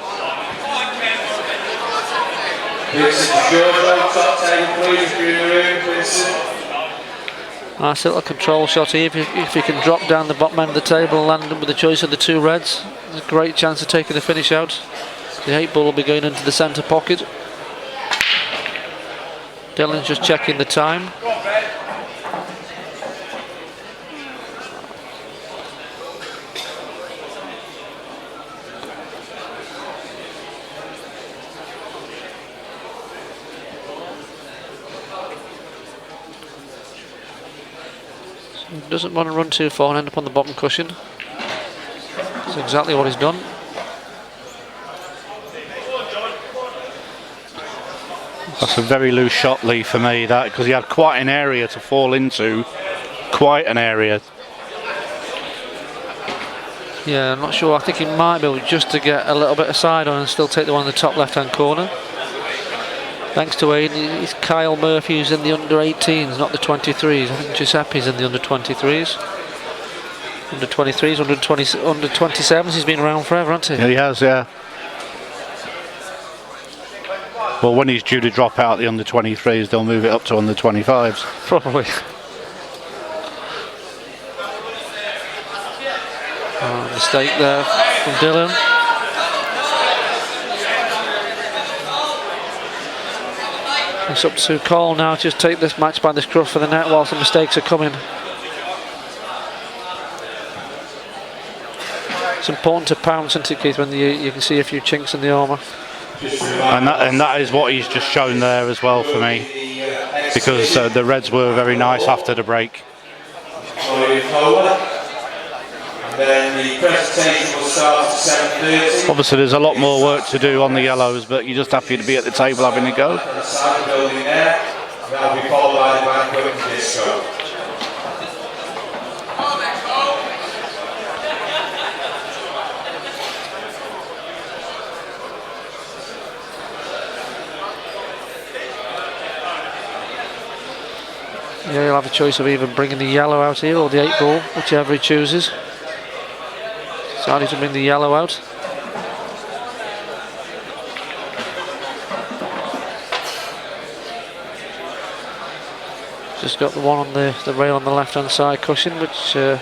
E: Nice little control shot here. If he can drop down the bottom end of the table and land with the choice of the two reds, there's a great chance of taking the finish out. The 8 ball will be going into the centre pocket. Dylan's just checking the time. Doesn't want to run too far and end up on the bottom cushion. That's exactly what he's done.
D: That's a very loose shot, Lee, for me, that, because he had quite an area to fall into. Quite an area.
E: Yeah, I'm not sure. I think he might be able just to get a little bit of side on and still take the one in the top left hand corner. Thanks to Aidan, it's Kyle Murphy who's in the under 18s, not the 23s. I think Giuseppe's in the under 23s. Under 23s, under 27s, he's been around forever, hasn't he?
D: Yeah, he has, yeah. Well, when he's due to drop out the under 23s, they'll move it up to under 25s.
E: Probably. Oh, mistake there from Dylan. It's up to Cole now to just take this match by the scruff for the net whilst the mistakes are coming. It's important to pounce, isn't it, Keith, when you can see a few chinks in the armour.
D: And that is what he's just shown there as well for me, because the Reds were very nice after the break.
F: And then the presentation will start at 7:30.
D: Obviously, there's a lot more work to do on the yellows, but you're just happy to be at the table having a go.
F: Inside the building there. And that will be followed by the banquet and disco.
E: Yeah, he'll have a choice of either bringing the yellow out here or the 8-ball, whichever he chooses. Decided to bring the yellow out. Just got the one on the rail on the left hand side cushion, which you'll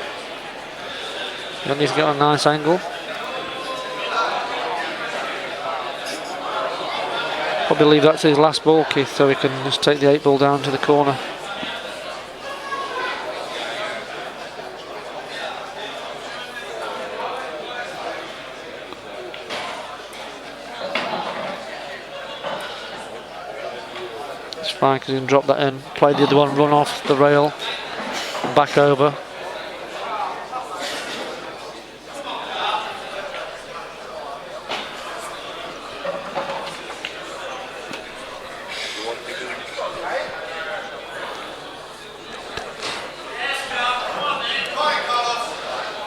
E: need to get on a nice angle. Probably leave that to his last ball, Keith, so he can just take the 8-ball down to the corner. Fine, because he can drop that in, play the other one, run off the rail, back over.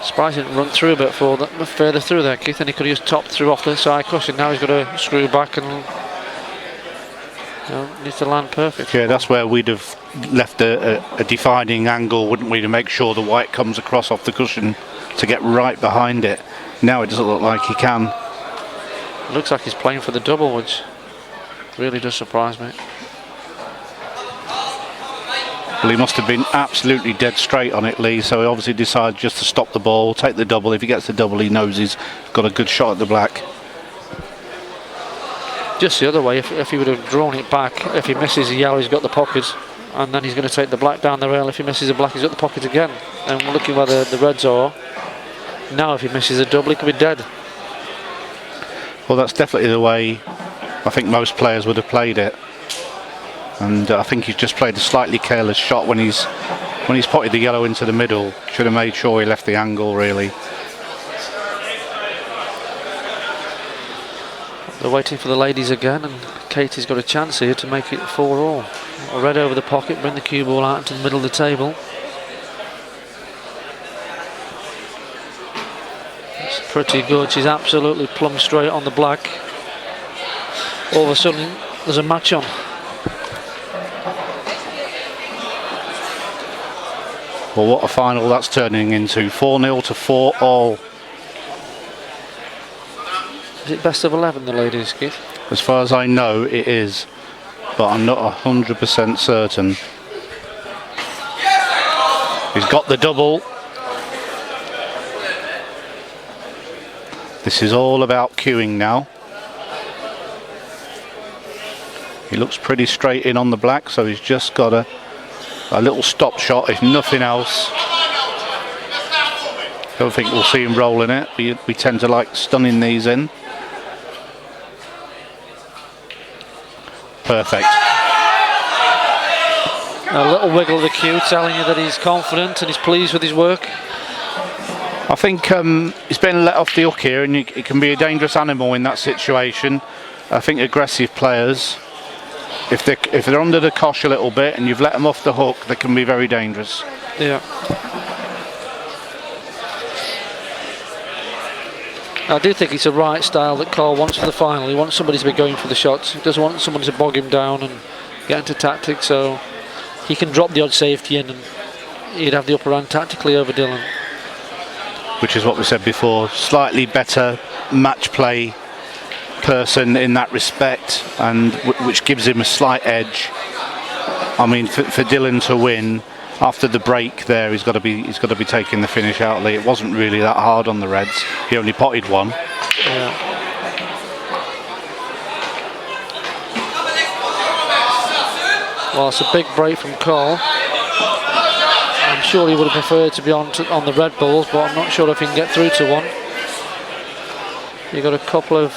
E: Surprised he didn't run through a bit further through there, Keith, and he could have just topped through off the side cushion. Now he's got to screw back and needs to land perfect.
D: Yeah, that's where we'd have left a defining angle, wouldn't we, to make sure the white comes across off the cushion to get right behind it. Now it doesn't look like he can.
E: Looks like he's playing for the double, which really does surprise me.
D: Well, he must have been absolutely dead straight on it, Lee, so he obviously decided just to stop the ball, take the double. If he gets the double, he knows he's got a good shot at the black.
E: Just the other way, if he would have drawn it back, if he misses the yellow, he's got the pocket, and then he's going to take the black down the rail. If he misses the black, he's got the pocket again. And we're looking where the reds are. Now if he misses a double, he could be dead.
D: Well, that's definitely the way I think most players would have played it. And I think he's just played a slightly careless shot when he's potted the yellow into the middle. Should have made sure he left the angle, really.
E: They're waiting for the ladies again, and Katie's got a chance here to make it 4-all. Red over the pocket, bring the cue ball out into the middle of the table. It's pretty good. She's absolutely plumb straight on the black. All of a sudden, there's a match on.
D: Well, what a final that's turning into. 4-0 to 4-all.
E: Is it best of 11, the ladies, Keith?
D: As far as I know, it is, but I'm not 100% certain. He's got the double. This is all about cueing now. He looks pretty straight in on the black, so he's just got a little stop shot, if nothing else. Don't think we'll see him rolling it. We tend to like stunning these in. Perfect.
E: A little wiggle of the cue telling you that he's confident and he's pleased with his work.
D: I think he's been let off the hook here, and it can be a dangerous animal in that situation. I think aggressive players, if they're under the cosh a little bit and you've let them off the hook, they can be very dangerous.
E: Yeah. I do think it's the right style that Carl wants for the final. He wants somebody to be going for the shots. He doesn't want somebody to bog him down and get into tactics, so he can drop the odd safety in and he'd have the upper hand tactically over Dylan.
D: Which is what we said before, slightly better match play person in that respect, and which gives him a slight edge. I mean, for Dylan to win after the break there, he's got to be taking the finish out. It wasn't really that hard on the Reds. He only potted one.
E: Yeah. Well, it's a big break from Cole. I'm sure he would have preferred to be on the red balls, but I'm not sure if he can get through to one. You've got a couple of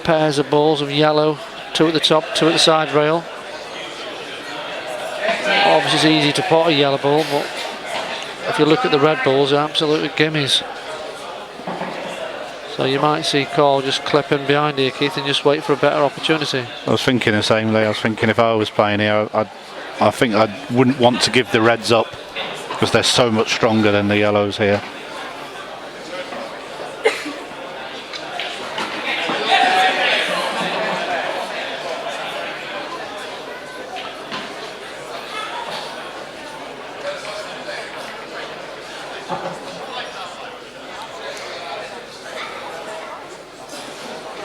E: pairs of balls of yellow, 2 at the top, 2 at the side rail. Obviously it's easy to pot a yellow ball, but if you look at the red balls, they're absolutely gimmies. So you might see Cole just clipping behind here, Keith, and just wait for a better opportunity.
D: I was thinking the same, Lee. I was thinking if I was playing here, I think I wouldn't want to give the reds up because they're so much stronger than the yellows here.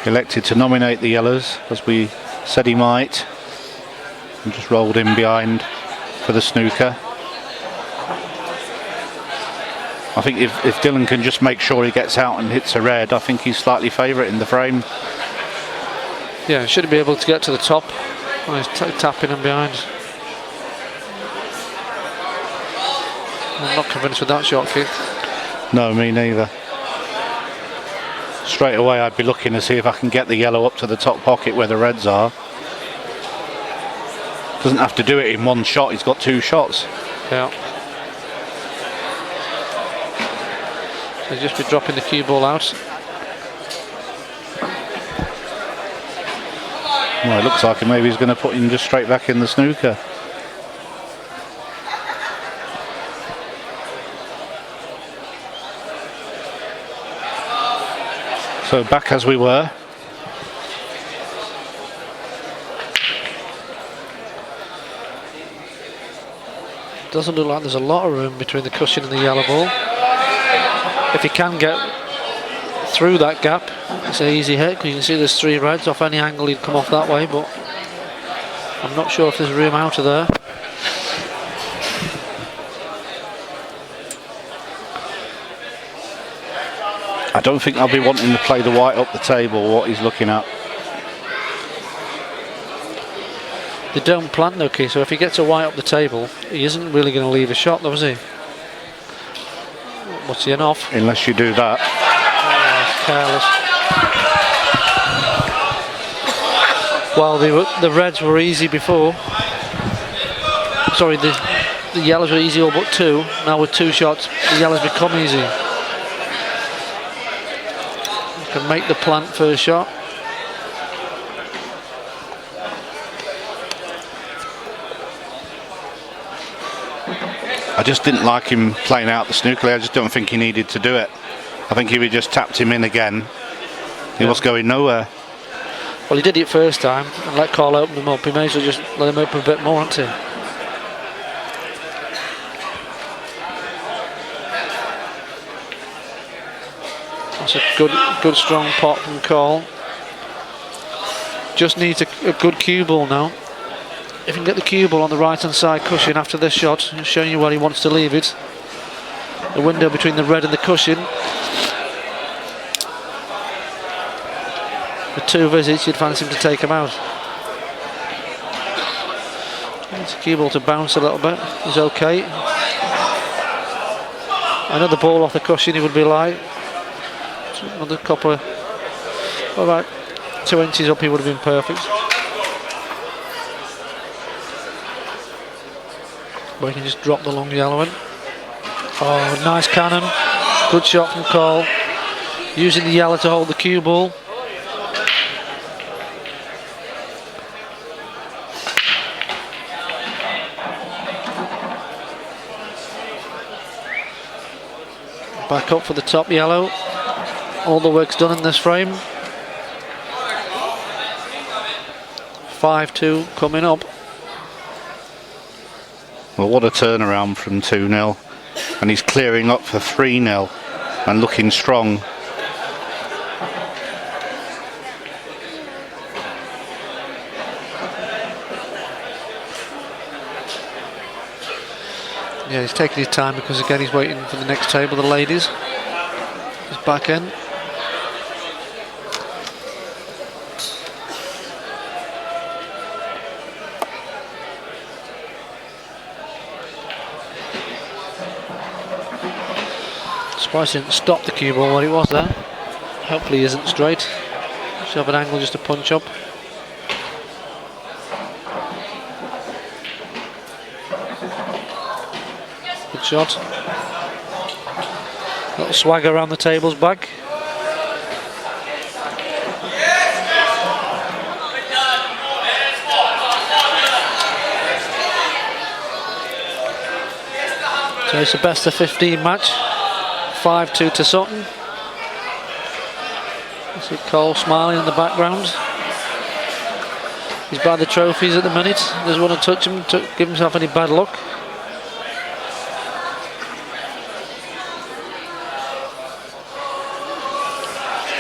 D: Elected to nominate the yellows as we said he might, and just rolled in behind for the snooker. I think if Dylan can just make sure he gets out and hits a red, I think he's slightly favourite in the frame.
E: Yeah, should be able to get to the top. Oh, he's tapping him behind. I'm not convinced with that shot, Keith.
D: No, me neither. Straight away I'd be looking to see if I can get the yellow up to the top pocket where the reds are. Doesn't have to do it in one shot, he's got 2 shots.
E: Yeah. So just be dropping the cue ball out.
D: Well, it looks like maybe he's going to put him just straight back in the snooker. So back as we were.
E: Doesn't look like there's a lot of room between the cushion and the yellow ball. If he can get through that gap, it's an easy hit, because you can see there's 3 reds. Off any angle he'd come off that way, but I'm not sure if there's room out of there.
D: I don't think I'll be wanting to play the white up the table, what he's looking at.
E: They don't plant though, Keith, so if he gets a white up the table, he isn't really going to leave a shot though, is he? What's he in off?
D: Unless you do that.
E: Oh, careless. Well, the reds were easy before. Sorry, the yellows were easy all but 2. Now with 2 shots, the yellows become easy. Can make the plant first shot.
D: I just didn't like him playing out the snooker. I just don't think he needed to do it. I think if he just tapped him in again, he was going nowhere.
E: Well, he did it first time and let Carl open him up. He may as well just let him open a bit more, hadn't he? That's a good strong pot from Cole. Just needs a good cue ball now. If he can get the cue ball on the right hand side cushion after this shot, he's showing you where he wants to leave it. The window between the red and the cushion. With 2 visits, you'd fancy him to take him out. It's a cue ball to bounce a little bit. He's okay. Another ball off the cushion, he would be light. Another couple of, about 2 inches up, he would have been perfect. But he can just drop the long yellow in. Oh, nice cannon. Good shot from Cole. Using the yellow to hold the cue ball. Back up for the top yellow. All the work's done in this frame. 5-2 coming up.
D: Well, what a turnaround from 2-0. And he's clearing up for 3-0 and looking strong.
E: Yeah, he's taking his time because again he's waiting for the next table, the ladies. His back end. Surprised he didn't stop the cue ball where he was there. Hopefully he isn't straight. Should have an angle just to punch up. Good shot. Little swagger around the tables back. So it's a best of 15 match, 5-2 to Sutton. You see Cole smiling in the background. He's by the trophies at the minute. Doesn't want to touch him to give himself any bad luck.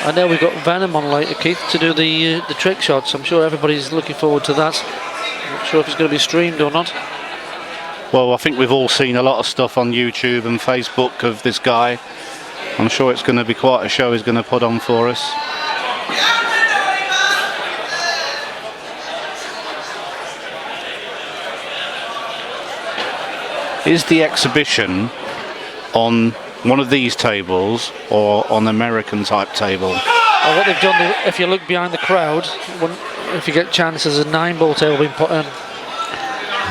E: I know we've got Venom on later, Keith, to do the trick shots. I'm sure everybody's looking forward to that. I'm not sure if it's going to be streamed or not.
D: Well, I think we've all seen a lot of stuff on YouTube and Facebook of this guy. I'm sure it's going to be quite a show he's going to put on for us. Is the exhibition on one of these tables or on American type table?
E: Well, what they've done, if you look behind the crowd, if you get chances, a 9-ball table being put in.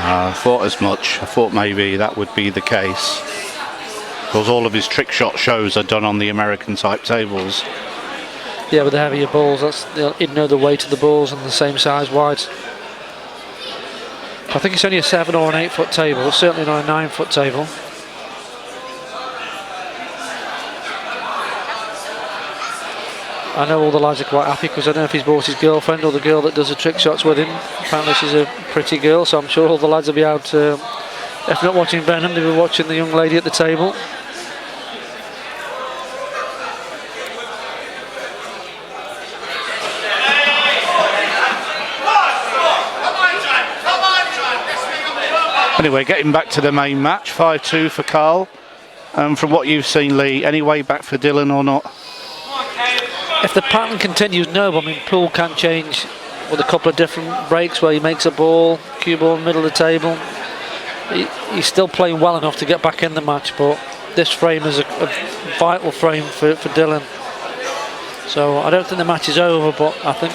D: I thought as much. I thought maybe that would be the case, because all of his trick shot shows are done on the American type tables.
E: Yeah, with the heavier balls, you'd know the weight of the balls and the same size wide. I think it's only a 7 or an 8 foot table. It's certainly not a 9 foot table. I know all the lads are quite happy because I don't know if he's brought his girlfriend or the girl that does the trick shots with him. Apparently she's a pretty girl, so I'm sure all the lads will be out, if not watching Venom, they'll be watching the young lady at the table.
D: Anyway, getting back to the main match, 5-2 for Carl. From what you've seen, Lee, any way back for Dylan or not?
E: If the pattern continues, no. I mean, Poole can change with a couple of different breaks where he makes a ball, cue ball in the middle of the table. He's still playing well enough to get back in the match, but this frame is a vital frame for Dylan. So I don't think the match is over, but I think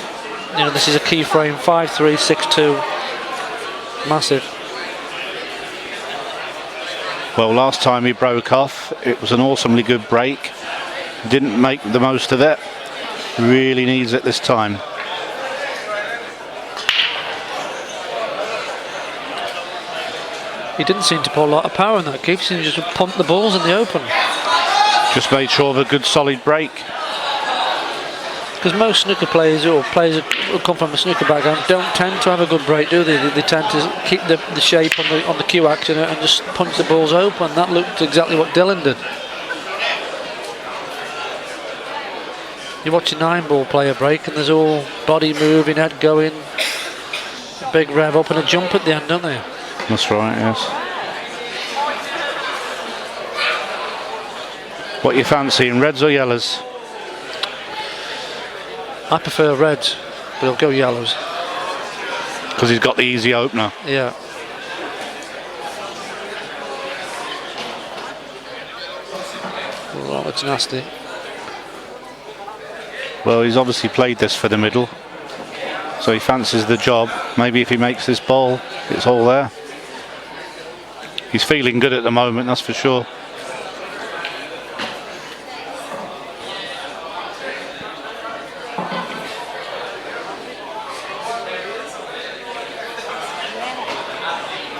E: this is a key frame. 5-3, 6-2, massive.
D: Well, last time he broke off, it was an awesomely good break. Didn't make the most of it. Really needs it this time.
E: He didn't seem to put a lot of power in that, Keith. He seemed to just pump the balls in the open.
D: Just made sure of a good solid break.
E: Because most snooker players or players who come from a snooker background don't tend to have a good break, do they? They tend to keep the shape on the cue action and just punch the balls open. That looked exactly what Dylan did. You watch a 9-ball player break and there's all body moving, head going, a big rev up and a jump at the end, don't they?
D: That's right, yes. What you fancying, reds or yellows?
E: I prefer reds, but I'll go yellows.
D: Because he's got the easy opener.
E: Yeah. Oh, it's nasty.
D: Well, he's obviously played this for the middle, so he fancies the job. Maybe if he makes this ball, it's all there. He's feeling good at the moment, that's for sure.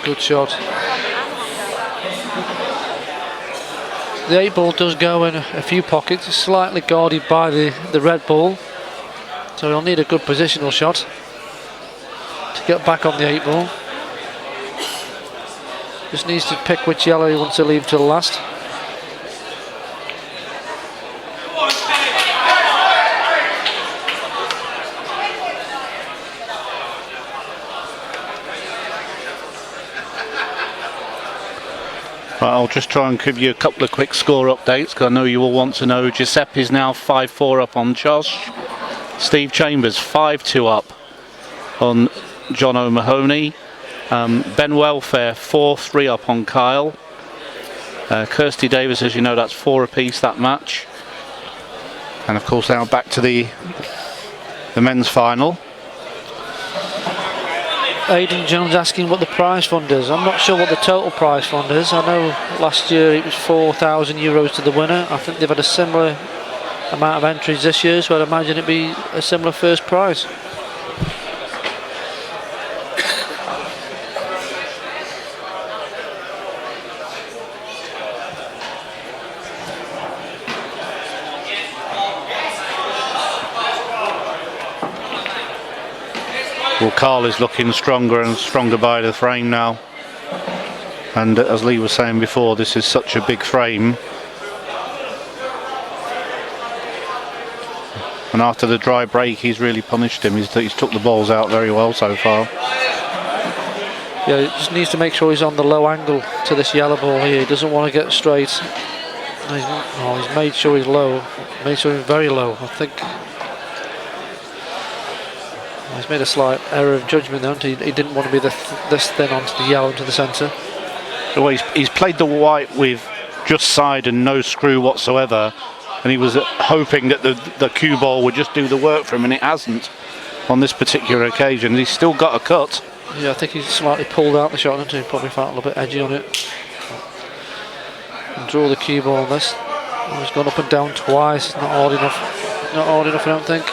E: Good shot. The 8-ball does go in a few pockets, slightly guarded by the red ball, so he'll need a good positional shot to get back on the 8-ball. Just needs to pick which yellow he wants to leave till last.
D: Right, I'll just try and give you a couple of quick score updates because I know you all want to know. Giuseppe's now 5-4 up on Josh. Steve Chambers 5-2 up on John O'Mahony. Ben Welfare 4-3 up on Kyle. Kirsty Davis, as you know, that's 4 apiece that match. And of course now back to the men's final.
E: Aidan Jones asking what the prize fund is. I'm not sure what the total prize fund is. I know last year it was €4,000 to the winner. I think they've had a similar amount of entries this year, so I'd imagine it'd be a similar first prize.
D: Well, Carl is looking stronger and stronger by the frame now. And as Lee was saying before, this is such a big frame. And after the dry break, he's really punished him. He's took the balls out very well so far.
E: Yeah, he just needs to make sure he's on the low angle to this yellow ball here. He doesn't want to get straight. He's made sure he's low. Made sure he's very low, I think. He's made a slight error of judgment there. He didn't want to be this thin onto the yellow to the centre.
D: Well, he's played the white with just side and no screw whatsoever. And he was hoping that the cue ball would just do the work for him, and it hasn't on this particular occasion. He's still got a cut.
E: Yeah, I think he's slightly pulled out the shot, and he probably felt a little bit edgy on it. And draw the cue ball on this. Oh, he's gone up and down twice. Not hard enough. Not hard enough, I don't think.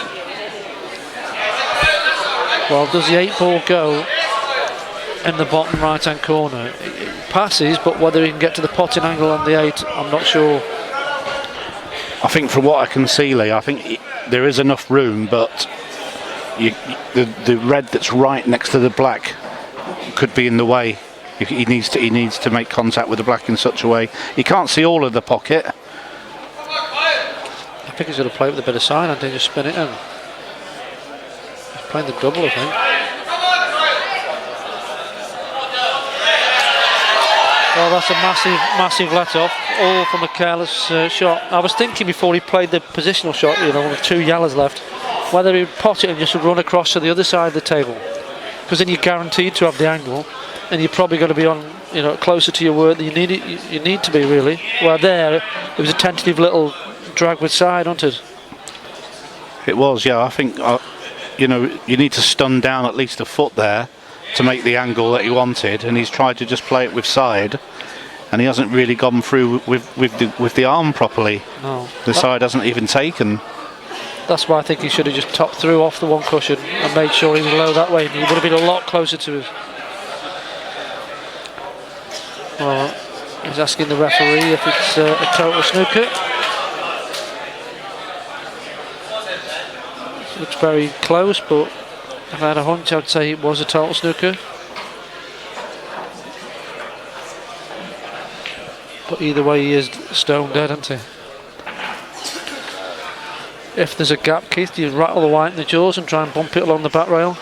E: Well, does the 8 ball go in the bottom right hand corner? It passes, but whether he can get to the potting angle on the 8, I'm not sure.
D: I think from what I can see, Lee, I think there is enough room, but the red that's right next to the black could be in the way. He needs to make contact with the black in such a way. He can't see all of the pocket.
E: I think he's going to play with a bit of side and then just spin it in. He's playing the double, I think. Oh, that's a massive let-off, all from a careless shot. I was thinking before he played the positional shot, with 2 yellows left, whether he'd pot it and just run across to the other side of the table, because then you're guaranteed to have the angle, and you're probably going to be on, closer to your work than you need to be, really. Well, there it was a tentative little drag with side, wasn't it?
D: It was, yeah. I think you need to stun down at least a foot there to make the angle that he wanted, and he's tried to just play it with side, and he hasn't really gone through with the arm properly.
E: No.
D: The side hasn't even taken.
E: That's why I think he should have just topped through off the one cushion and made sure he was low that way, and he would have been a lot closer to it. Well, he's asking the referee if it's a total snooker. It looks very close, but if I had a hunch, I'd say it was a total snooker. But either way, he is stone dead, isn't he? If there's a gap, Keith, do you rattle the white in the jaws and try and bump it along the back rail?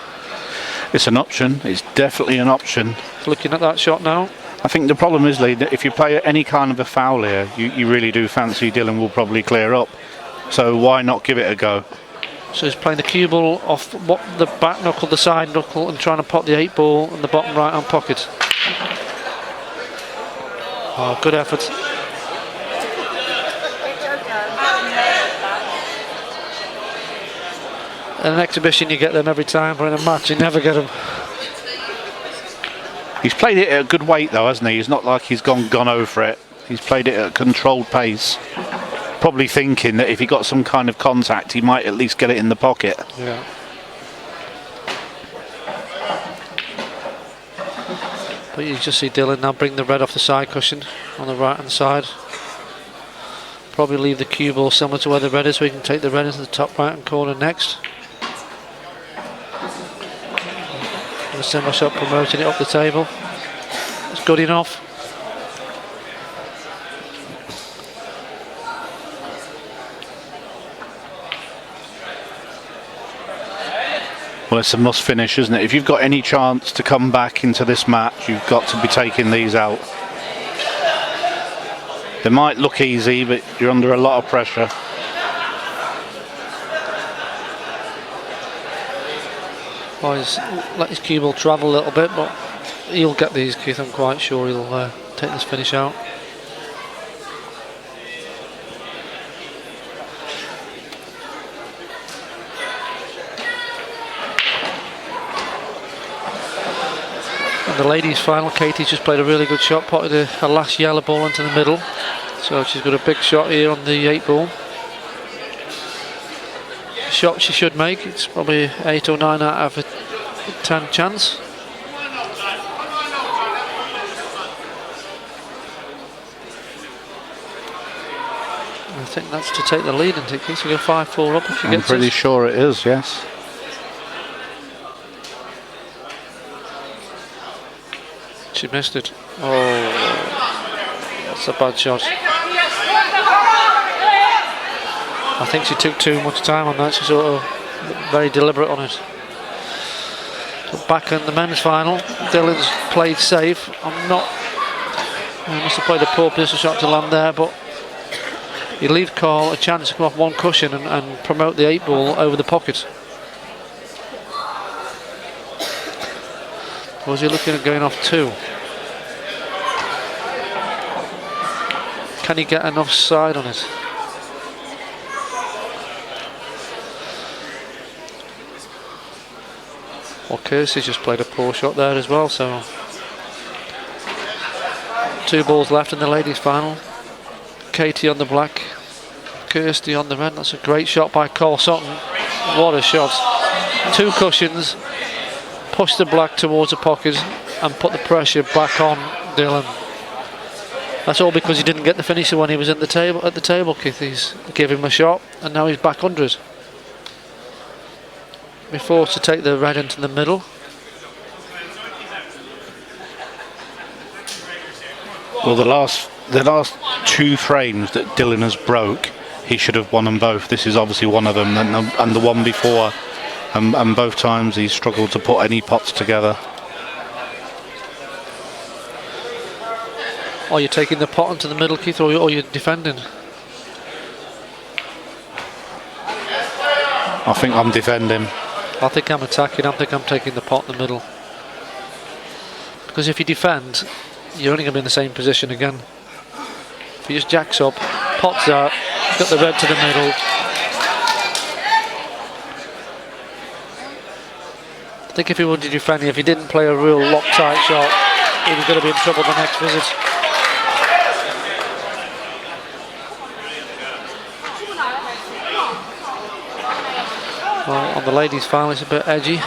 D: It's an option. It's definitely an option.
E: Looking at that shot now.
D: I think the problem is, Lee, that if you play any kind of a foul here, you really do fancy Dylan will probably clear up. So why not give it a go?
E: So he's playing the cue ball off the back knuckle, the side knuckle, and trying to pot the 8 ball in the bottom right hand pocket. Oh, good effort. In an exhibition you get them every time, but in a match you never get them.
D: He's played it at a good weight though, hasn't he? He's not like he's gone over it. He's played it at a controlled pace. Probably thinking that if he got some kind of contact, he might at least get it in the pocket.
E: Yeah. But you just see Dylan now bring the red off the side cushion on the right hand side. Probably leave the cue ball similar to where the red is, so we can take the red into the top right hand corner next. A similar shot, promoting it up the table. It's good enough.
D: Well, it's a must finish, isn't it? If you've got any chance to come back into this match, you've got to be taking these out. They might look easy, but you're under a lot of pressure.
E: Well, he's let his cue ball travel a little bit, but he'll get these, Keith. I'm quite sure he'll take this finish out. And the ladies' final, Katie's just played a really good shot, potted a last yellow ball into the middle. So she's got a big shot here on the 8 ball. Shot she should make. It's probably 8 or 9 out of a 10 chance. I think that's to take the lead, and it keeps going 5-4 up if she gets it.
D: I'm pretty sure it is, yes.
E: She missed it. Oh, that's a bad shot. I think she took too much time on that. She's sort of very deliberate on it. So back in the men's final, Dylan's played safe. Must have played a poor position shot to land there, but you leave Carl a chance to come off one cushion and promote the 8 ball over the pocket. Or was he looking at going off 2? Can he get enough side on it? Well, Kirsty's just played a poor shot there as well, so 2 balls left in the ladies' final. Katie on the black, Kirsty on the red. That's a great shot by Cole Sutton. What a shot. 2 cushions, push the black towards the pocket and put the pressure back on Dylan. That's all because he didn't get the finisher when he was at the table, Keith. He's gave him a shot and now he's back under it. Be forced to take the red into the middle.
D: Well, the last 2 frames that Dylan has broke, he should have won them both. This is obviously one of them, and the one before, and both times he struggled to put any pots together.
E: Are you taking the pot into the middle, Keith, or you're defending?
D: I think I'm defending.
E: I think I'm attacking. I think I'm taking the pot in the middle. Because if you defend, you're only going to be in the same position again. If he just jacks up, pots out, got the red to the middle. I think if he wanted to defend, if he didn't play a real Loctite shot, he was going to be in trouble the next visit. Well, on the ladies' final, it's a bit edgy. A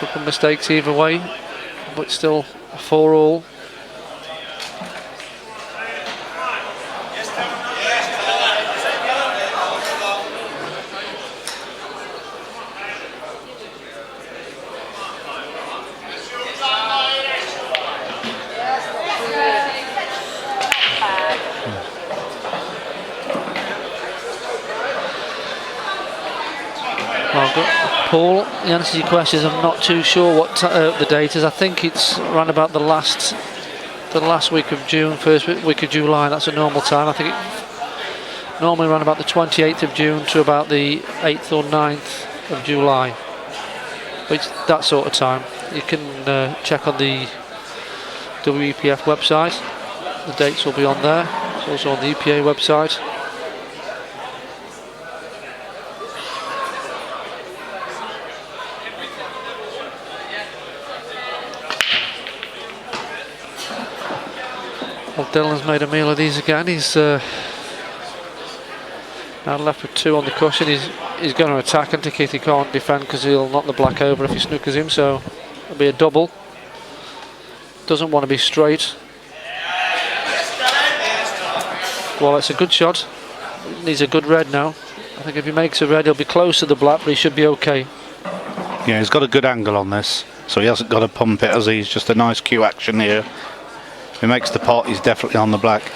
E: couple of mistakes either way, but still 4-all. Paul, the answer to your question is I'm not too sure what the date is. I think it's around about the last week of June, first week of July. That's a normal time. I think it normally around about the 28th of June to about the 8th or 9th of July. But it's that sort of time. You can check on the WEPF website. The dates will be on there. It's also on the EPA website. Well, Dylan's made a meal of these again. He's now left with 2 on the cushion. He's going to attack into Keith. He can't defend because he'll knock the black over if he snookers him, so it'll be a double. Doesn't want to be straight. Well, it's a good shot. Needs a good red now. I think if he makes a red, he'll be close to the black, but he should be okay.
D: Yeah, he's got a good angle on this, so he hasn't got to pump it, as he's just a nice cue action here. If he makes the pot, he's definitely on the black.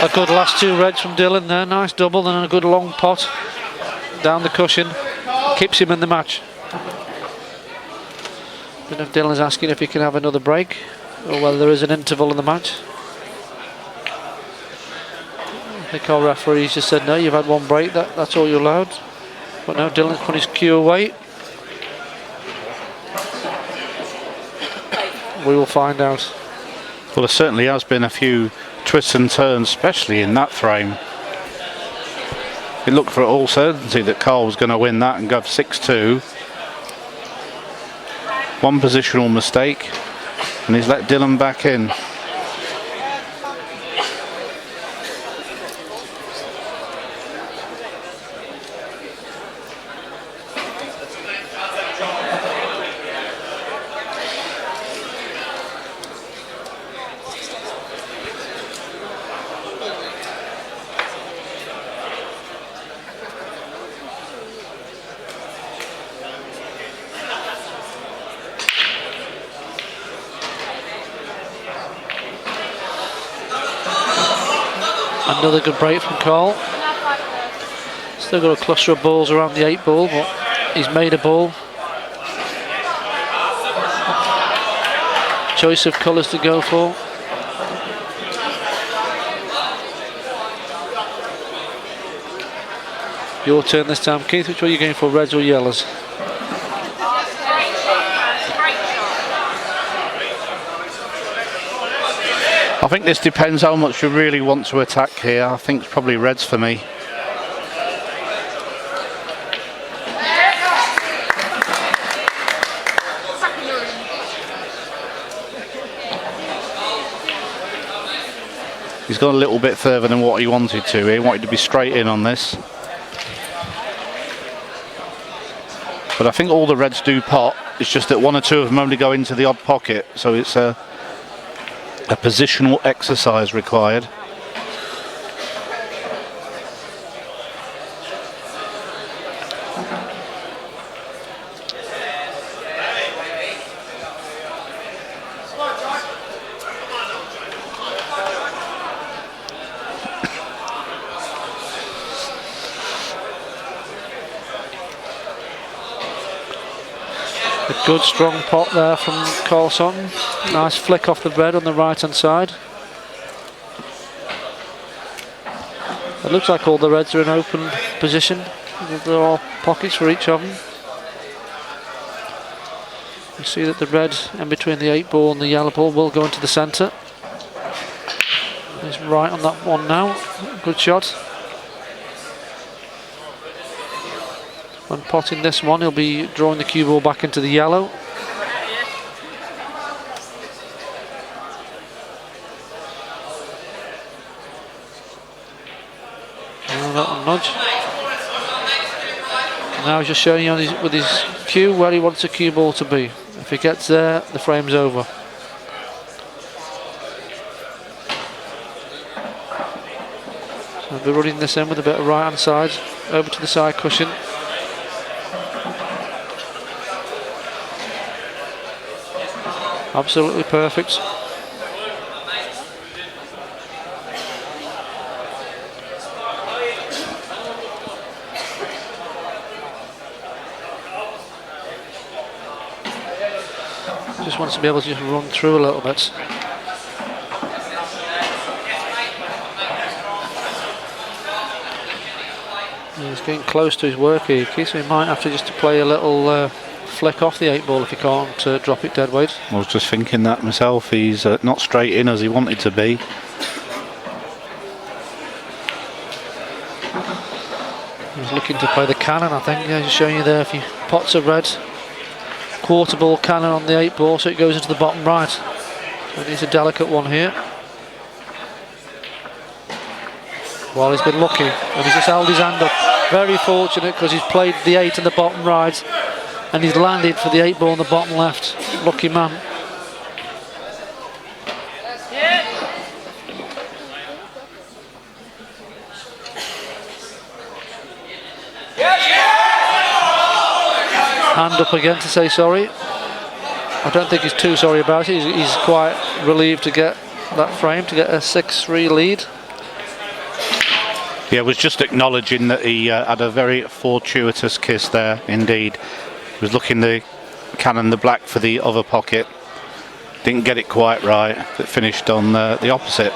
E: A good last 2 reds from Dylan there, nice double and a good long pot down the cushion, keeps him in the match. I don't know if Dylan's asking if he can have another break or whether there is an interval in the match. I think our referees just said no, you've had 1 break, that's all you're allowed. But now Dylan's put his cue away. We will find out.
D: Well, there certainly has been a few twists and turns, especially in that frame. We looked for all certainty that Carl was going to win that and go 6-2. 1 positional mistake, and he's let Dylan back in.
E: Another good break from Carl. Still got a cluster of balls around the 8 ball, but he's made a ball. Choice of colours to go for. Your turn this time, Keith. Which way are you going for, reds or yellows?
D: I think this depends how much you really want to attack here. I think it's probably reds for me. He's gone a little bit further than what he wanted to. He wanted to be straight in on this. But I think all the reds do pot. It's just that 1 or 2 of them only go into the odd pocket. So it's a positional exercise required.
E: A good strong pot there from Carl Sutton. Nice flick off the red on the right hand side. It looks like all the reds are in open position. There are pockets for each of them. You see that the red in between the 8 ball and the yellow ball will go into the centre. He's right on that one now. Good shot. When potting this one, he'll be drawing the cue ball back into the yellow. Oh, that one nudge. Now he's just showing you on with his cue where he wants the cue ball to be. If he gets there, the frame's over. So I'll be running this in with a bit of right hand side over to the side cushion. Absolutely perfect. Just wants to be able to just run through a little bit. He's getting close to his work here, so he might have to just play a little flick off the 8 ball if he can't drop it dead weight.
D: I was just thinking that myself. He's not straight in as he wanted to be.
E: He's looking to play the cannon, I think. Yeah, just showing you there a few pots of red. Quarter ball cannon on the 8 ball, so it goes into the bottom right. So it needs a delicate one here. Well, he's been lucky, and he's just held his hand up. Very fortunate, because he's played the 8 in the bottom right, and he's landed for the 8 ball in the bottom left. Lucky man. Hand up again to say sorry. I don't think he's too sorry about it. He's quite relieved to get that frame, to get a 6-3 lead.
D: Yeah, was just acknowledging that he had a very fortuitous kiss there, indeed. He was looking the cannon the black for the other pocket. Didn't get it quite right. It finished on the opposite.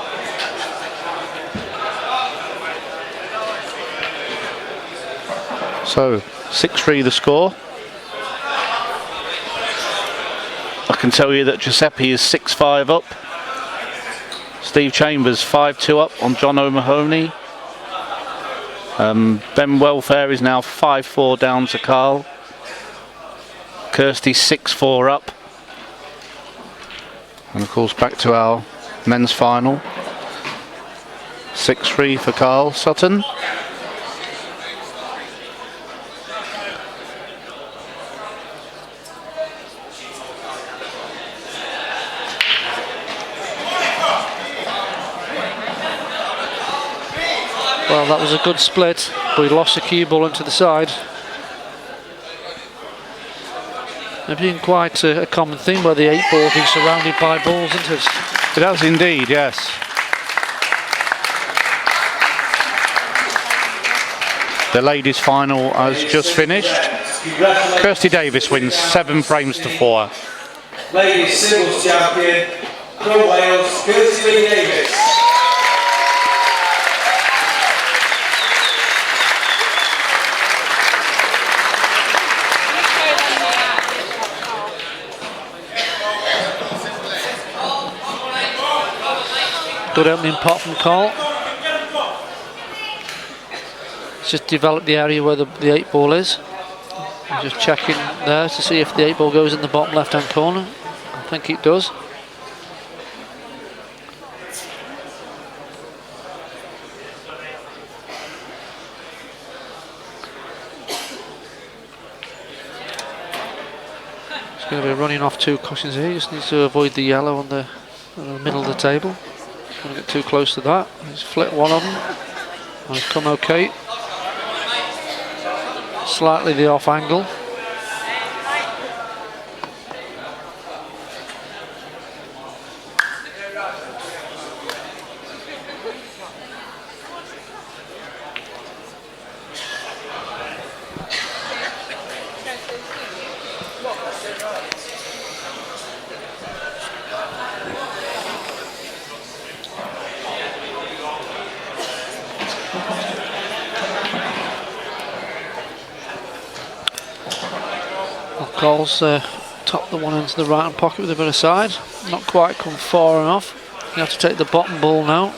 D: So, 6-3 the score. I can tell you that Giuseppe is 6-5 up. Steve Chambers 5-2 up on John O'Mahony. Ben Welfare is now 5-4 down to Carl. Kirsty 6-4 up. And of course back to our men's final. 6-3 for Carl Sutton.
E: Well, that was a good split, but he lost the cue ball into the side. It's been quite a common thing where the 8 ball being surrounded by balls, isn't it?
D: It has indeed, yes. The ladies' final has just finished. Kirsty Davis wins 7 frames to 4.
F: Ladies singles champion from Wales, Kirsty Lee Davis.
E: Good opening pot from Cole. Just develop the area where the 8 ball is. I'm just checking there to see if the 8 ball goes in the bottom left hand corner. I think it does. He's going to be running off 2 cushions here. He just needs to avoid the yellow on the middle of the table. Don't get too close to that. He's flipped one of them. And he's come okay. Slightly the off angle. Cole's top the one into the right hand pocket with a bit of side. Not quite come far enough. You have to take the bottom ball now.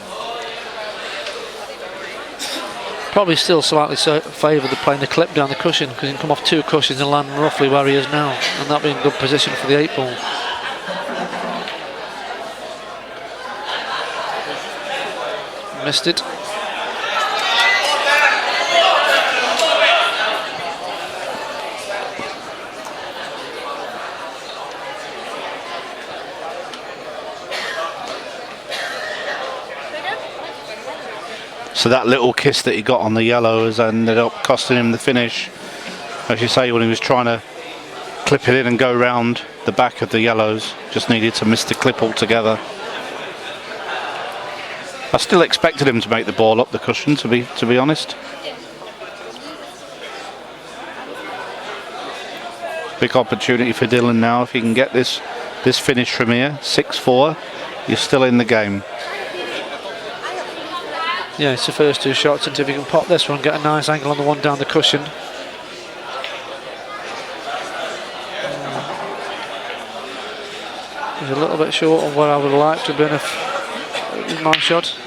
E: Probably still slightly favour the playing the clip down the cushion because he can come off 2 cushions and land roughly where he is now, and that'll be in good position for the 8 ball. Missed it.
D: So that little kiss that he got on the yellow has ended up costing him the finish. As you say, when he was trying to clip it in and go round the back of the yellows, just needed to miss the clip altogether. I still expected him to make the ball up the cushion, to be honest. Big opportunity for Dylan now if he can get this finish from here. 6-4, you're still in the game.
E: Yeah, it's the first 2 shots, and if you can pop this one, get a nice angle on the one down the cushion. He's a little bit short of what I would like to have been if my shot.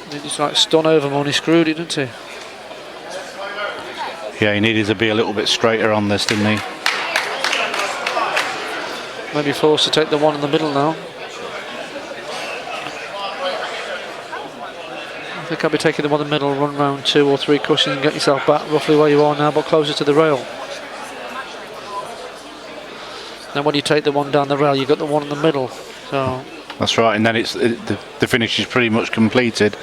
E: He just like stun over him when he screwed it, didn't he?
D: Yeah, he needed to be a little bit straighter on this, didn't he?
E: Maybe forced to take the one in the middle now. I think I'll be taking the one in the middle, run round 2 or 3 cushions and get yourself back roughly where you are now, but closer to the rail. Then when you take the one down the rail, you've got the one in the middle. So
D: that's right, and then the finish is pretty much completed.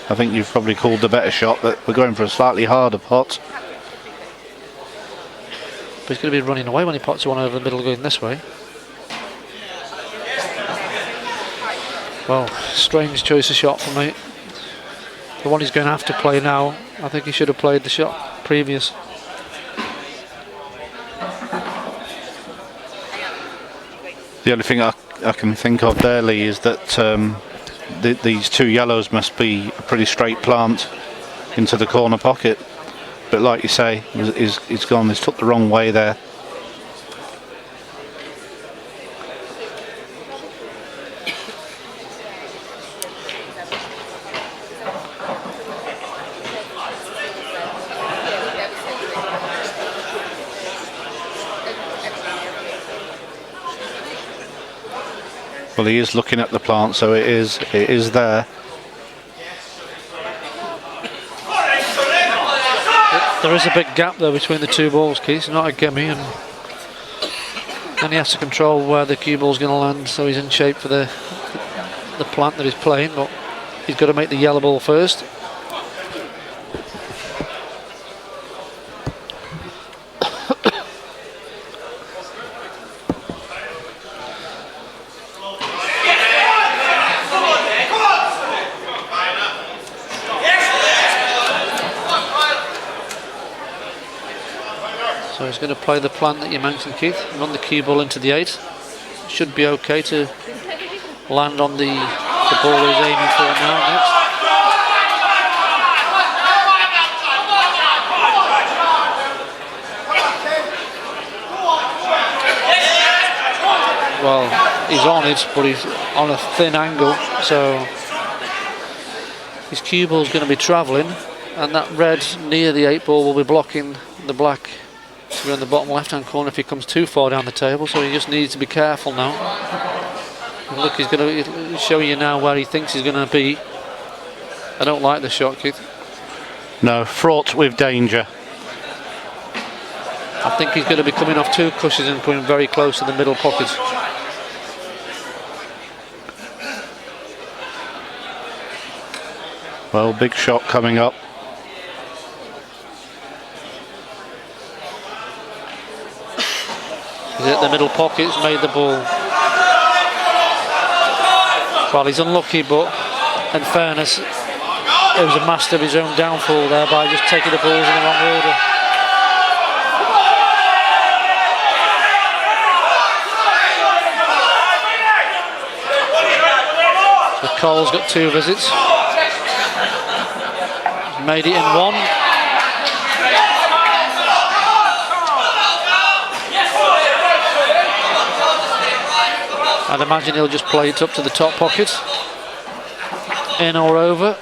D: I think you've probably called the better shot, but we're going for a slightly harder pot.
E: But he's going to be running away when he pots one over the middle going this way. Well, strange choice of shot for me. The one he's going to have to play now, I think he should have played the shot previous.
D: The only thing I can think of there, Lee, is that these 2 yellows must be a pretty straight plant into the corner pocket. But like you say, he's gone, he's took the wrong way there. Well, he is looking at the plant, so it is there.
E: There is a big gap there between the 2 balls, Keith. Not a gimme, and then he has to control where the cue ball's going to land, so he's in shape for the plant that he's playing. But he's got to make the yellow ball first. So he's going to play the plan that you mentioned, Keith. Run the cue ball into the 8. Should be okay to land on the ball he's aiming for now next. Well, he's on it, but he's on a thin angle, so his cue ball's going to be travelling, and that red near the 8 ball will be blocking the black to be on the bottom left-hand corner if he comes too far down the table. So he just needs to be careful now. And look, he's going to show you now where he thinks he's going to be. I don't like the shot, Keith.
D: No, fraught with danger.
E: I think he's going to be coming off 2 cushions and coming very close to the middle pocket.
D: Well, big shot coming up.
E: He's at the middle pocket, he's made the ball. Well, he's unlucky, but in fairness, he was a master of his own downfall there by just taking the balls in the wrong order. So Cole's got 2 visits. He's made it in 1. I'd imagine he'll just play it up to the top pocket. In or over.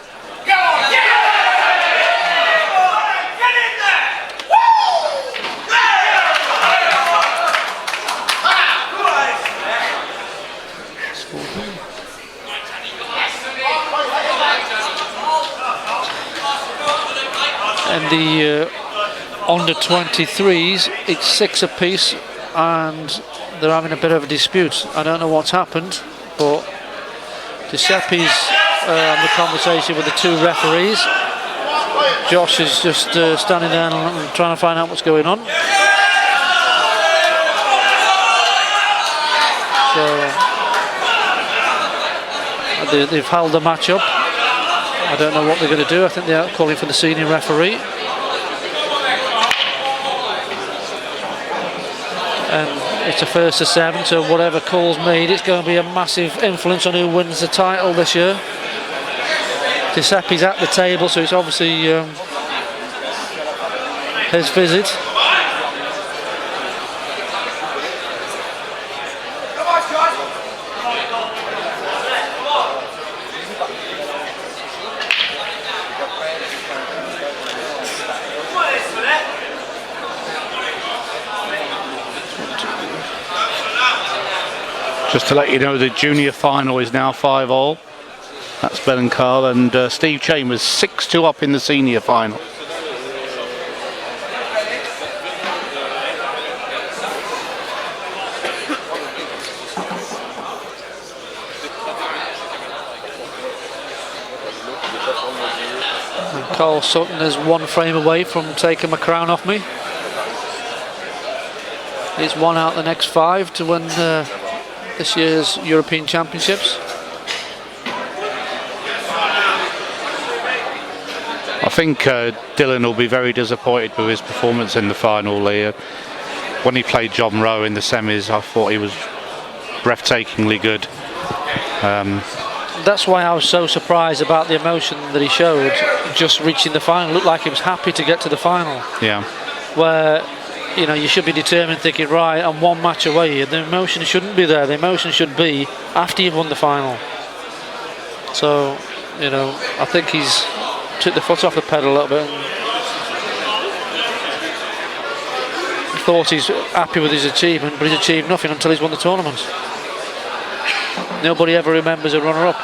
E: And the under 23s, it's 6 apiece, and they're having a bit of a dispute. I don't know what's happened, but Giuseppe's on the conversation with the 2 referees. Josh is just standing there and trying to find out what's going on. So they've held the match up. I don't know what they're going to do. I think they're calling for the senior referee. And it's a first to 7, so whatever call's made, it's going to be a massive influence on who wins the title this year. Giuseppe's at the table, so it's obviously his visit.
D: Just to let you know, the junior final is now 5-all. That's Ben and Carl, and Steve Chambers 6-2 up in the senior final.
E: And Carl Sutton is 1 frame away from taking my crown off me. He's 1 out the next 5 to win this year's European Championships.
D: I think Dylan will be very disappointed with his performance in the final. When he played John Rowe in the semis, I thought he was breathtakingly good.
E: That's why I was so surprised about the emotion that he showed just reaching the final. It looked like he was happy to get to the final.
D: Yeah.
E: Where, you know, you should be determined, thinking, right, I'm 1 match away. The emotion shouldn't be there. The emotion should be after you've won the final. So, you know, I think he's took the foot off the pedal a little bit. And thought he's happy with his achievement, but he's achieved nothing until he's won the tournament. Nobody ever remembers a runner-up.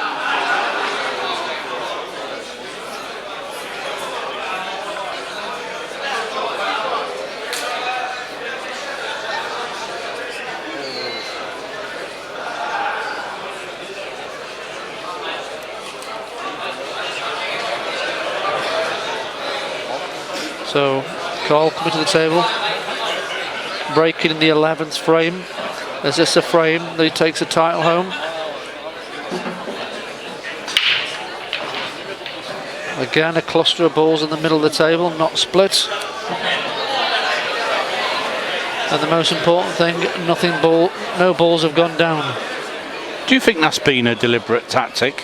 E: So Carl coming to the table, breaking in the 11th frame. Is this a frame that he takes the title home? Again, a cluster of balls in the middle of the table, not split. And the most important thing, no balls have gone down.
D: Do you think that's been a deliberate tactic?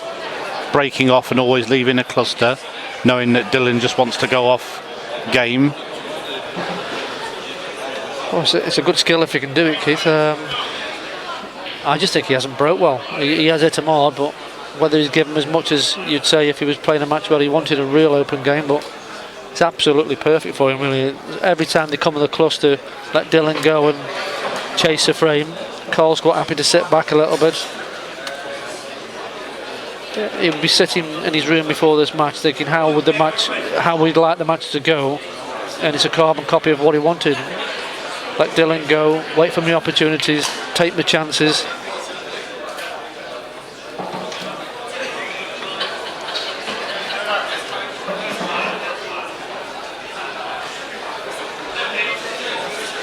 D: Breaking off and always leaving a cluster, knowing that Dylan just wants to go off game?
E: Well, it's a good skill if you can do it, Keith. I just think he hasn't broke well. He has hit him hard, but whether he's given as much as you'd say if he was playing a match where he wanted a real open game, but it's absolutely perfect for him, really. Every time they come in the cluster, let Dylan go and chase the frame. Cole's quite happy to sit back a little bit. He would be sitting in his room before this match thinking how we'd like the match to go, and it's a carbon copy of what he wanted. Let Dylan go, wait for the opportunities, take the chances.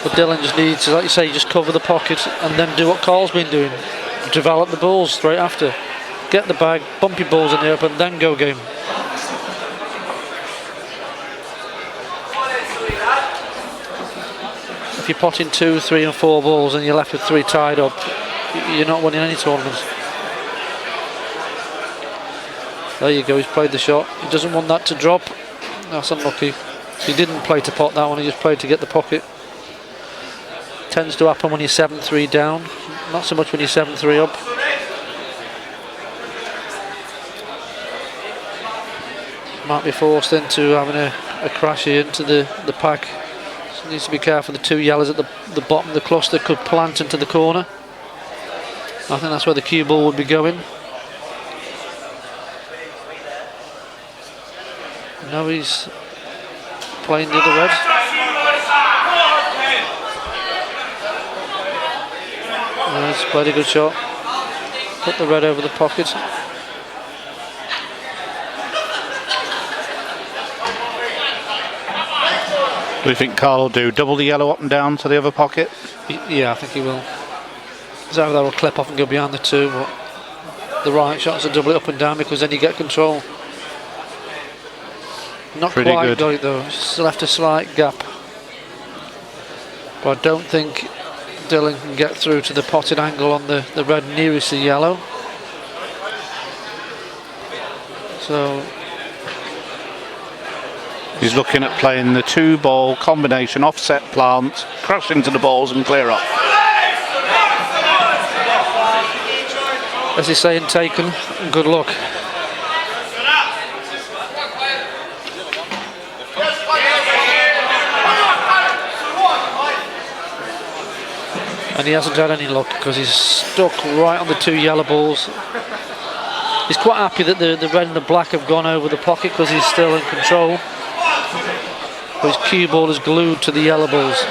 E: But Dylan just needs to, like you say, just cover the pocket and then do what Cole's been doing. Develop the balls straight after. Get the bag, bump your balls in the open, then go game. If you're potting 2, 3 and 4 balls and you're left with 3 tied up, you're not winning any tournaments. There you go, he's played the shot. He doesn't want that to drop. That's unlucky. He didn't play to pot that one, he just played to get the pocket. Tends to happen when you're 7-3 down, not so much when you're 7-3 up. Might be forced into having a crash here into the pack. So needs to be careful. The 2 yellows at the bottom of the cluster could plant into the corner. I think that's where the cue ball would be going. Now he's playing the other red. He's played a good shot. Put the red over the pocket.
D: Do you think Carl will do double the yellow up and down to the other pocket?
E: Yeah, I think he will. So either that will clip off and go behind the 2, but the right shot's a double it up and down because then you get control. Not
D: Pretty
E: quite
D: good.
E: got it though, still left a slight gap. But I don't think Dylan can get through to the potted angle on the red nearest the yellow. So
D: he's looking at playing the 2-ball combination offset plant, crash into the balls and clear up.
E: As he's saying, taken, good luck. And he hasn't had any luck because he's stuck right on the 2 yellow balls. He's quite happy that the red and the black have gone over the pocket because he's still in control. But his cue ball is glued to the yellow balls.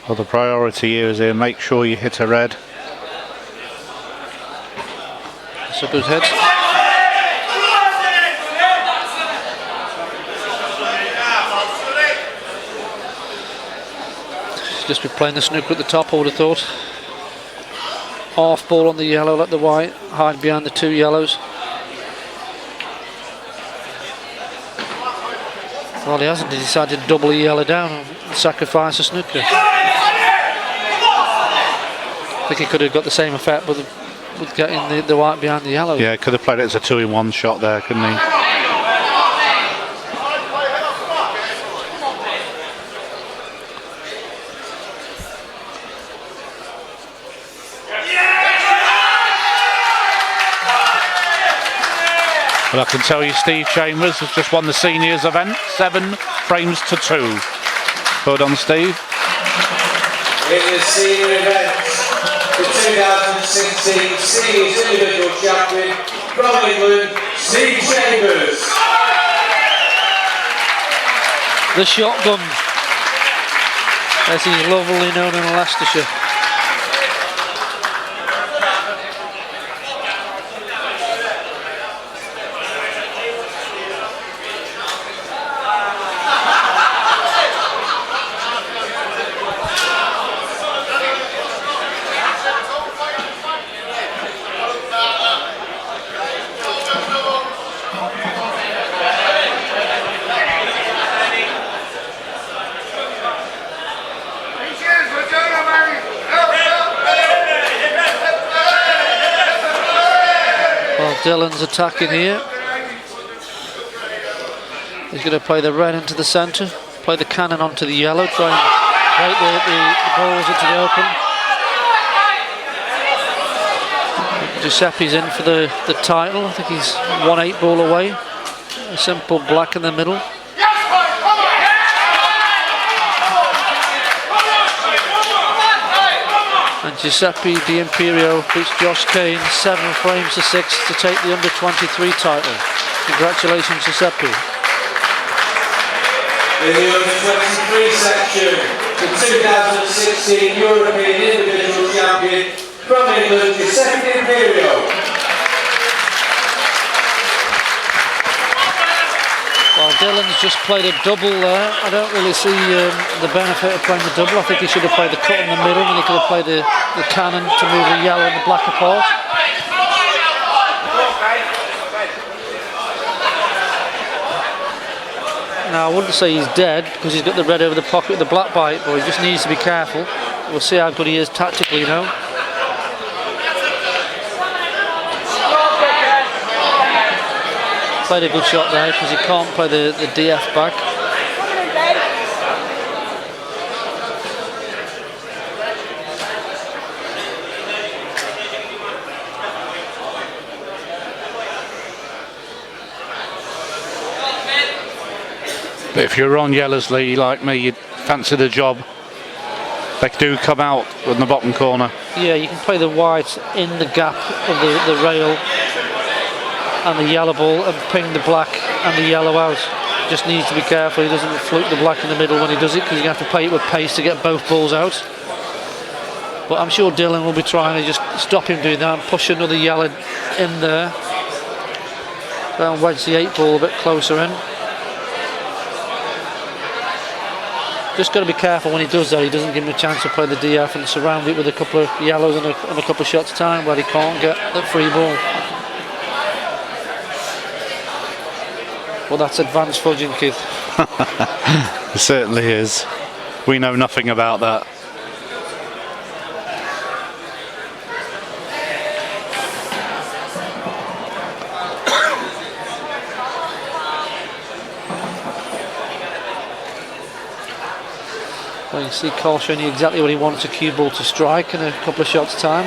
D: Well, the priority here is to make sure you hit a red.
E: That's a good hit. Just be playing the snooker at the top, I would have thought. Half ball on the yellow, let the white hide behind the 2 yellows. Well, he hasn't. He decided to double the yellow down and sacrifice the snooker. I think he could have got the same effect with getting the white behind the yellow.
D: Yeah, could have played it as a 2-in-1 shot there, couldn't he? Well, I can tell you Steve Chambers has just won the seniors event, 7 frames to 2. Well done, Steve.
F: In the senior event, the 2016 seniors individual champion from England, Steve Chambers.
E: The shotgun, as he's lovingly known in Leicestershire. Dylan's attacking here. He's going to play the red into the centre, play the cannon onto the yellow, try and break the balls into the open. Giuseppe's in for the title. I think he's 1 8-ball away. A simple black in the middle. And Giuseppe D'Imperio beats Josh Kane 7 frames to 6 to take the under-23 title. Congratulations, Giuseppe.
F: In the under-23 section, the 2016 European Individual Champion from England, Giuseppe D'Imperio.
E: Well, Dylan's just played a double there. I don't really see the benefit of playing the double. I think he should have played the cut in the middle, and he could have played the cannon to move the yellow and the black apart. Now, I wouldn't say he's dead because he's got the red over the pocket with the black bite, but he just needs to be careful. We'll see how good he is tactically now. Played a good shot there because he can't play the DF back.
D: But if you're on Yellersley like me, you'd fancy the job. They do come out in the bottom corner.
E: Yeah, you can play the white in the gap of the rail and the yellow ball and ping the black and the yellow out. Just needs to be careful he doesn't fluke the black in the middle when he does it, because you have to play it with pace to get both balls out. But I'm sure Dylan will be trying to just stop him doing that and push another yellow in there. Try and wedge the 8-ball a bit closer in. Just got to be careful when he does that, he doesn't give him a chance to play the DF and surround it with a couple of yellows and a couple of shots time where he can't get that free ball. Well, that's advanced fudging, Keith.
D: It certainly is. We know nothing about that.
E: Well, you see Carl showing you exactly what he wants a cue ball to strike in a couple of shots time.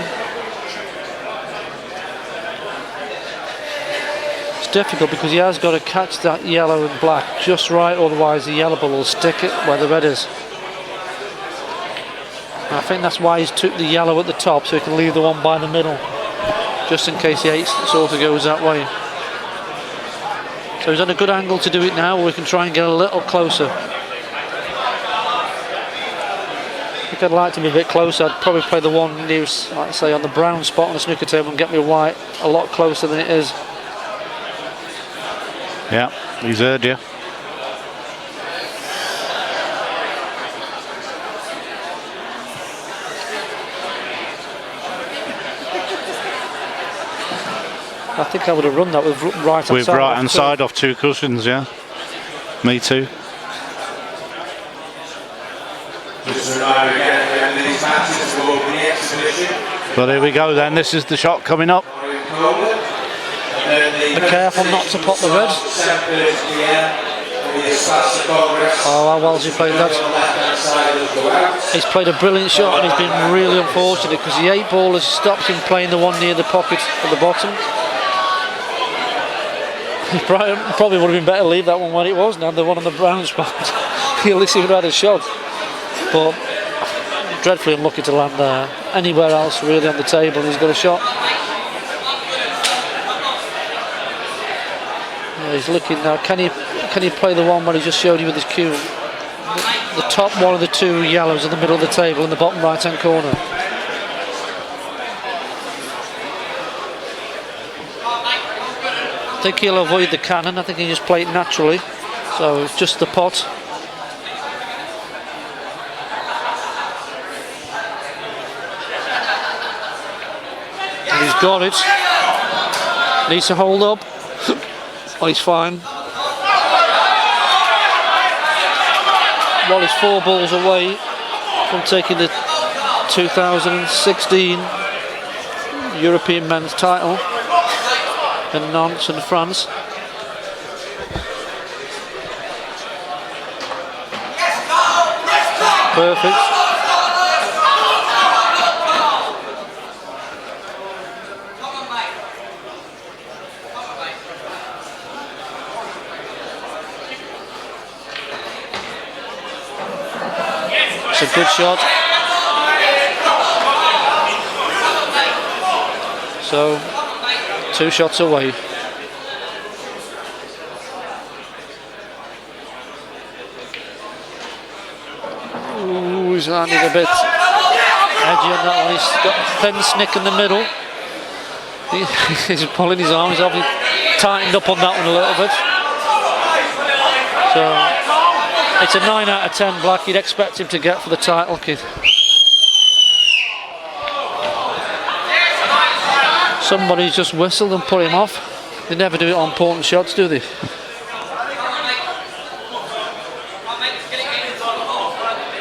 E: It's difficult because he has got to catch that yellow and black just right, otherwise the yellow ball will stick it where the red is. And I think that's why he's took the yellow at the top, so he can leave the one by the middle, just in case the 8 sort of goes that way. So he's on a good angle to do it now, or we can try and get a little closer. I think I'd like to be a bit closer. I'd probably play the one nearest, like I say, on the brown spot on the snooker table and get me white a lot closer than it is.
D: Yeah, he's heard you.
E: I think I would have run that with right hand
D: with
E: side.
D: Right hand side off 2 cushions, yeah. Me too. Well, here we go then. This is the shot coming up.
E: Be careful not to pop the red. Oh, how well has he played that? He's played a brilliant shot and he's been really unfortunate because the 8-ball has stopped him playing the one near the pocket at the bottom. He probably would have been better to leave that one where it was now, the one on the brown spot. He at least would have had a shot. But dreadfully unlucky to land there. Anywhere else really on the table, he's got a shot. Yeah, he's looking now. Can he play the one where he just showed you with his cue? The top one of the 2 yellows in the middle of the table in the bottom right hand corner. I think he'll avoid the cannon. I think he just play it naturally. So it's just the pot. And he's got it. Needs to hold up. Oh, he's fine. Well, he's 4 balls away from taking the 2016 European men's title. in Nantes in France. Perfect. It's a good shot. So, 2 shots away. Ooh, he's landed a bit edgy on that one. He's got a thin snick in the middle. He's pulling his arm. He's obviously tightened up on that one a little bit. So, it's a 9 out of 10 black. You'd expect him to get for the title, kid. Somebody's just whistled and put him off. They never do it on important shots, do they?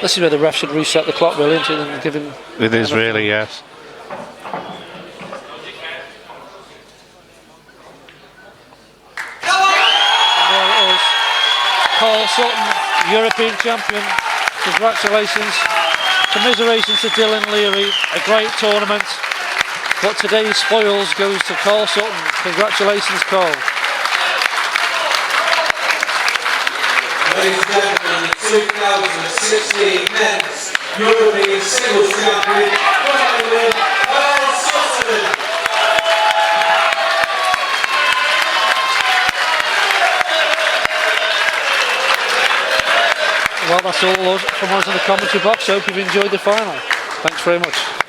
E: This is where the ref should reset the clock, really, and give him...
D: It is really, yes.
E: And there it is. Carl Sutton, European champion. Congratulations. Commiserations to Dylan Leary. A great tournament. But today's spoils goes to Carl Sutton. Congratulations, Carl.
F: Ladies and gentlemen, the 2016 Men's European Singles Champion, Carl Sutton.
E: Well, that's all from us in the commentary box. Hope you've enjoyed the final. Thanks very much.